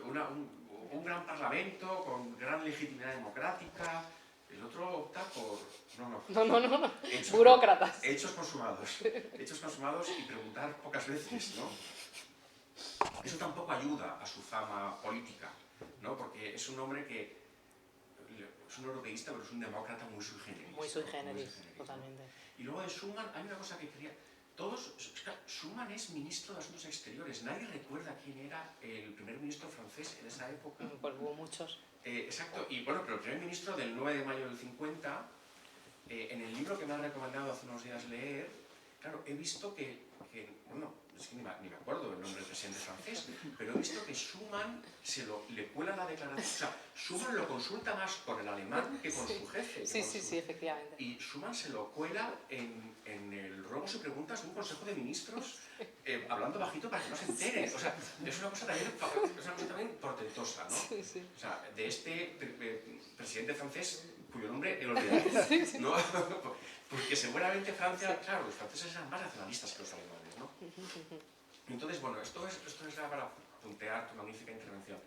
un gran parlamento con gran legitimidad democrática. El otro opta por... No. Burócratas. Hechos consumados y preguntar pocas veces, ¿no? Eso tampoco ayuda a su fama política, ¿no?, porque es un hombre que es un europeísta, pero es un demócrata muy sui generis. Muy sui generis, totalmente. Y luego de Schuman hay una cosa que quería... Schuman es ministro de Asuntos Exteriores. Nadie recuerda quién era el primer ministro francés en esa época. Pues hubo muchos. Exacto. Y bueno, pero el primer ministro del 9 de mayo del 50, en el libro que me han recomendado hace unos días leer, claro, he visto que bueno, es que ni me acuerdo el nombre del presidente francés, pero he visto que Schuman le cuela la declaración. O sea, Schuman lo consulta más con el alemán que con su jefe. Sí, efectivamente. Y Schuman se lo cuela en el ruegos y preguntas de un consejo de ministros, hablando bajito para que no se entere. O sea, es una cosa también portentosa, ¿no? Sí. O sea, de este presidente francés cuyo nombre he olvidado, ¿no? Porque seguramente Francia, claro, los franceses eran más nacionalistas que los alemanes, ¿no? Entonces, bueno, esto es para puntear tu magnífica intervención.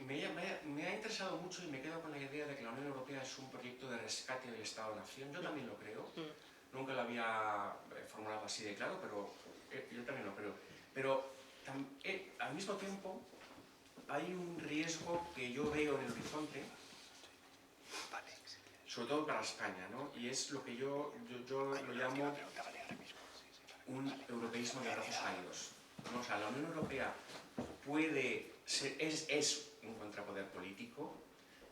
Me ha interesado mucho y me quedo con la idea de que la Unión Europea es un proyecto de rescate del Estado-Nación. Yo también lo creo. Nunca lo había formulado así de claro, pero yo también lo creo. Pero al mismo tiempo hay un riesgo que yo veo en el horizonte, sobre todo para España, ¿no? Y es lo que yo lo llamo un europeísmo de brazos caídos, ¿no? O sea, la Unión Europea puede ser, es un contrapoder político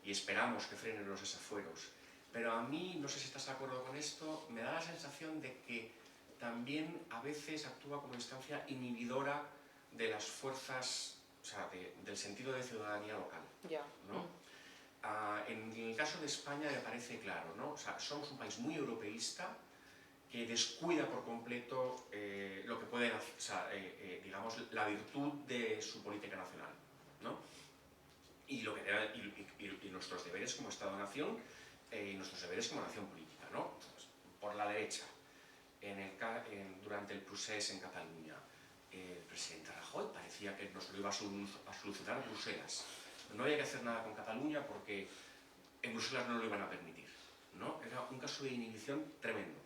y esperamos que frenen los desafueros, pero a mí, no sé si estás de acuerdo con esto, me da la sensación de que también a veces actúa como instancia inhibidora de las fuerzas, o sea, del sentido de ciudadanía local, ¿no? En el caso de España me parece claro, ¿no? O sea, somos un país muy europeísta que descuida por completo lo que puede, o sea, digamos, la virtud de su política nacional, ¿no? Y nuestros deberes como Estado-Nación y nuestros deberes como nación política, ¿no? Entonces, por la derecha, durante el procés en Cataluña, el presidente Rajoy parecía que nos lo iba a solucionar Bruselas. No había que hacer nada con Cataluña porque en Bruselas no lo iban a permitir, ¿no? Era un caso de inhibición tremendo.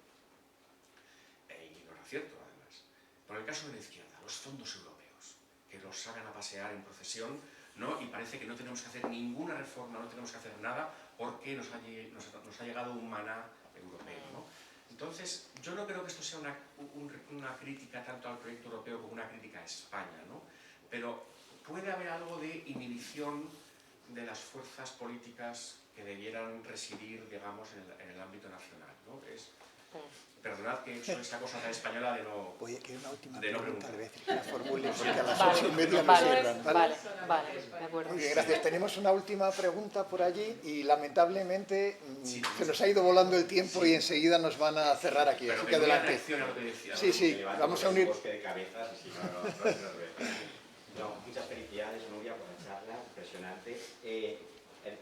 Y no era cierto, además. Por el caso de la izquierda, los fondos europeos, que los sacan a pasear en procesión, ¿no? Y parece que no tenemos que hacer ninguna reforma, no tenemos que hacer nada porque nos ha llegado un maná europeo, ¿no? Entonces, yo no creo que esto sea una crítica tanto al proyecto europeo como una crítica a España, ¿no? Pero puede haber algo de inhibición de las fuerzas políticas que debieran residir, digamos, en el ámbito nacional, ¿no? Perdonad que soy esta cosa tan española de no... Oye, que una última de no pregunta, preguntar. le voy a decir que la formule porque a las 8:30 nos cierran, ¿vale? Vale, de acuerdo. Muy bien, gracias. Tenemos una última pregunta por allí y lamentablemente Sí, se nos ha ido volando el tiempo y enseguida nos van a cerrar aquí, Pero así que que Nuria adelante. reaccione a lo que decía, ¿no? Sí, sí, vamos a unir... bosque de cabezas y si no, muchas felicidades, Nuria, por la charla, impresionante.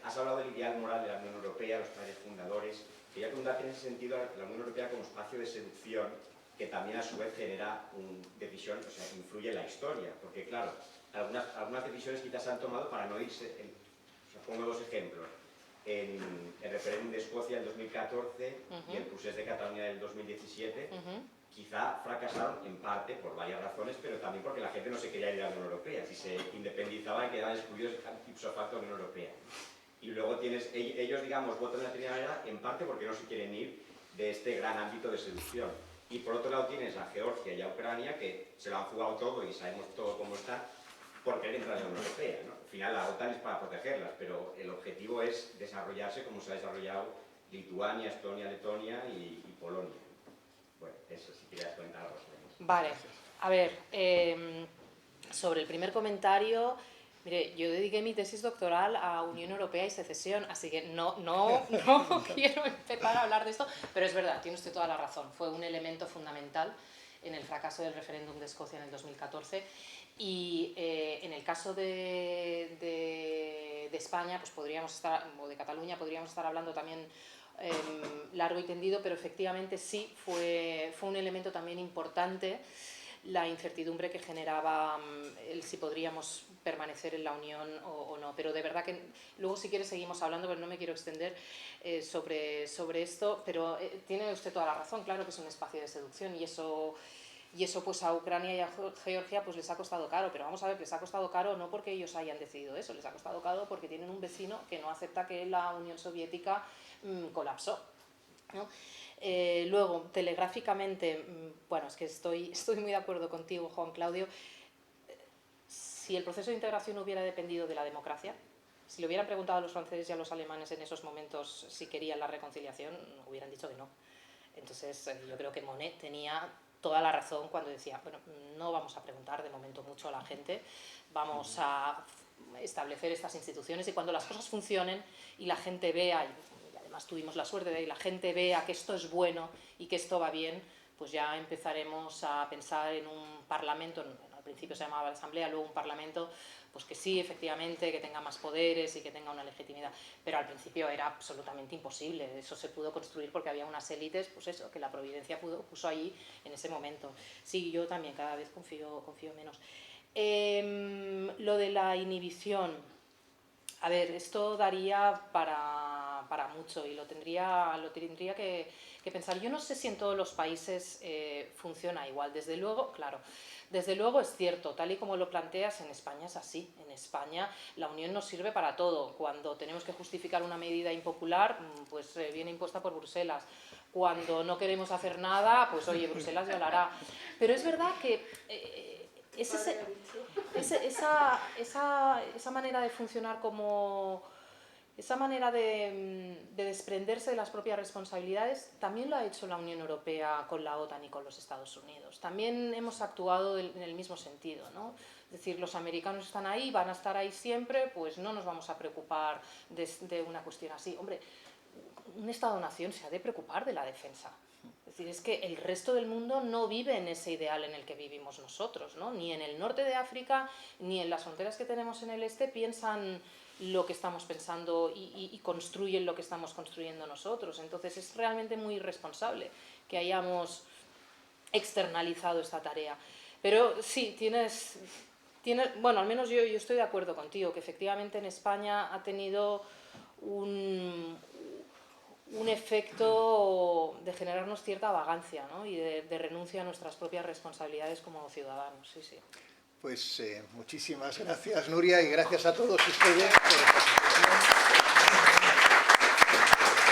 Has hablado del ideal moral de la Unión Europea, los padres fundadores. Quería preguntarte en ese sentido la Unión Europea como espacio de seducción que también a su vez genera decisión, o sea, influye en la historia, porque claro, algunas decisiones quizás se han tomado para no irse, o sea, pongo dos ejemplos, en el referéndum de Escocia en 2014 y el procés de Cataluña del 2017, quizá fracasaron en parte por varias razones, pero también porque la gente no se quería ir a la Unión Europea, si se independizaban quedaban excluidos ipso facto de la Unión Europea. Y luego ellos, digamos, votan de la determinada en parte porque no se quieren ir de este gran ámbito de seducción. Y por otro lado tienes a Georgia y a Ucrania que se lo han jugado todo y sabemos todo cómo está por querer entrar en la Unión Europea, ¿no? Al final la OTAN es para protegerlas, pero el objetivo es desarrollarse como se ha desarrollado Lituania, Estonia, Letonia y Polonia. Bueno, eso, si querías comentar algo sobre eso. Vale, a ver, sobre el primer comentario... Mire, yo dediqué mi tesis doctoral a Unión Europea y secesión, así que no quiero empezar a hablar de esto, pero es verdad, tiene usted toda la razón, fue un elemento fundamental en el fracaso del referéndum de Escocia en el 2014 y en el caso de España, pues podríamos estar, o de Cataluña, podríamos estar hablando también largo y tendido, pero efectivamente sí fue un elemento también importante la incertidumbre que generaba el si podríamos permanecer en la Unión o no. Pero de verdad que luego si quiere seguimos hablando, pero no me quiero extender sobre esto, pero tiene usted toda la razón, claro que es un espacio de seducción y eso pues a Ucrania y a Georgia pues les ha costado caro, pero vamos a ver, les ha costado caro no porque ellos hayan decidido eso, les ha costado caro porque tienen un vecino que no acepta que la Unión Soviética colapsó, ¿no? Luego, telegráficamente, bueno, es que estoy muy de acuerdo contigo, Juan Claudio. Si el proceso de integración hubiera dependido de la democracia, si le hubieran preguntado a los franceses y a los alemanes en esos momentos si querían la reconciliación, hubieran dicho que no. Entonces, yo creo que Monnet tenía toda la razón cuando decía, bueno, no vamos a preguntar de momento mucho a la gente, vamos a establecer estas instituciones y cuando las cosas funcionen y la gente vea... Además tuvimos la suerte de que la gente vea que esto es bueno y que esto va bien, pues ya empezaremos a pensar en un parlamento, al principio se llamaba la Asamblea, luego un parlamento, pues que sí, efectivamente, que tenga más poderes y que tenga una legitimidad, pero al principio era absolutamente imposible, eso se pudo construir porque había unas élites, pues eso, que la Providencia puso ahí en ese momento. Sí, yo también cada vez confío menos. Lo de la inhibición, A ver, esto daría para mucho y lo tendría que pensar. Yo no sé si en todos los países funciona igual. Desde luego, claro, desde luego es cierto, tal y como lo planteas, en España es así. En España la Unión nos sirve para todo. Cuando tenemos que justificar una medida impopular, pues viene impuesta por Bruselas. Cuando no queremos hacer nada, pues oye, Bruselas ya lo hará. Pero es verdad que esa manera de funcionar esa manera de desprenderse de las propias responsabilidades también lo ha hecho la Unión Europea con la OTAN y con los Estados Unidos. También hemos actuado en el mismo sentido, ¿no? Es decir, los americanos están ahí, van a estar ahí siempre, pues no nos vamos a preocupar de una cuestión así. Hombre, un Estado-nación se ha de preocupar de la defensa. Es decir, es que el resto del mundo no vive en ese ideal en el que vivimos nosotros, ¿no? Ni en el norte de África, ni en las fronteras que tenemos en el este piensan lo que estamos pensando y construyen lo que estamos construyendo nosotros. Entonces es realmente muy irresponsable que hayamos externalizado esta tarea. Pero sí, bueno, al menos yo estoy de acuerdo contigo, que efectivamente en España ha tenido un efecto de generarnos cierta vagancia, ¿no? Y de renuncia a nuestras propias responsabilidades como ciudadanos. Sí, sí. Pues muchísimas gracias, Nuria, y gracias a todos ustedes por la presentación.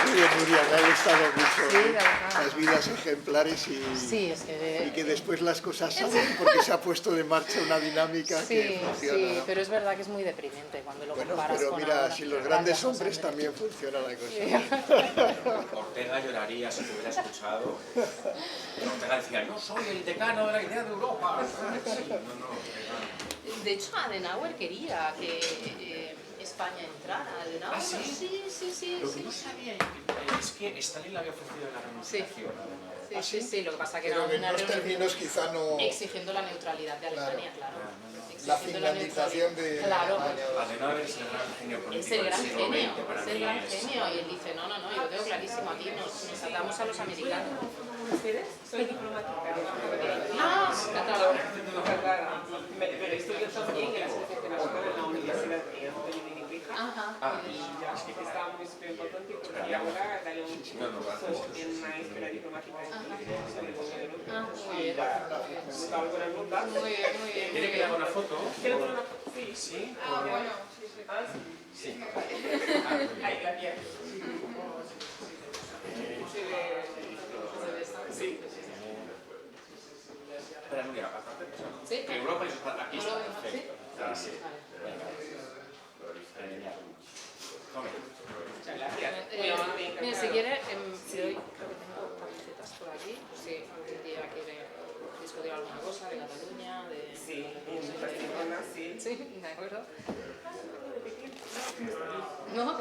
Muy bien, Nuria, me ha gustado mucho, sí, las vidas ejemplares sí, es que, y que después las cosas salen porque se ha puesto de marcha una dinámica que funciona. Sí, ¿no? pero es verdad que es muy deprimente cuando lo Bueno, comparas pero con mira, ahora. si los grandes hombres también funciona la cosa. Sí. Ortega lloraría si te hubiera escuchado. Ortega decía, yo soy el decano de la idea de Europa. Sí, no, De hecho, Adenauer quería que España entrara. Adenauer, ¿Ah, sí? Sí. Lo que no sabía es que Stalin le había ofrecido la renunciación. Sí, lo que pasa que Pero era en una los términos quizá no... exigiendo la neutralidad de Alemania, claro. La finlandización de Alemania. Adenauer es el gran genio Es político el del gran siglo genio, XX para es mí. el gran genio. Y él dice, no, yo lo tengo clarísimo, aquí nos atamos a los americanos. Soy diplomática. Ah, claro. Pero estudio también en la Asociación Internacional en la Universidad de Unión. Ajá. Que está muy súper importante porque ahora daré un curso en una escuela diplomática en Muy bien. alguna nota. Muy bien. ¿Quiere que le haga una foto? ¿Quieres una foto? Sí. Sí. Bueno. Sí. Ahí la piel. Sí. Espera, Nuria, aparte, Sí. que Europa aquí está perfecto. Sí. Tome. Muchas gracias. Mira, si quiere, le doy, creo que tengo camisetas por aquí, si algún día quiere discutir alguna cosa de Cataluña, de... Sí, en Barcelona, sí. Sí, de acuerdo. No,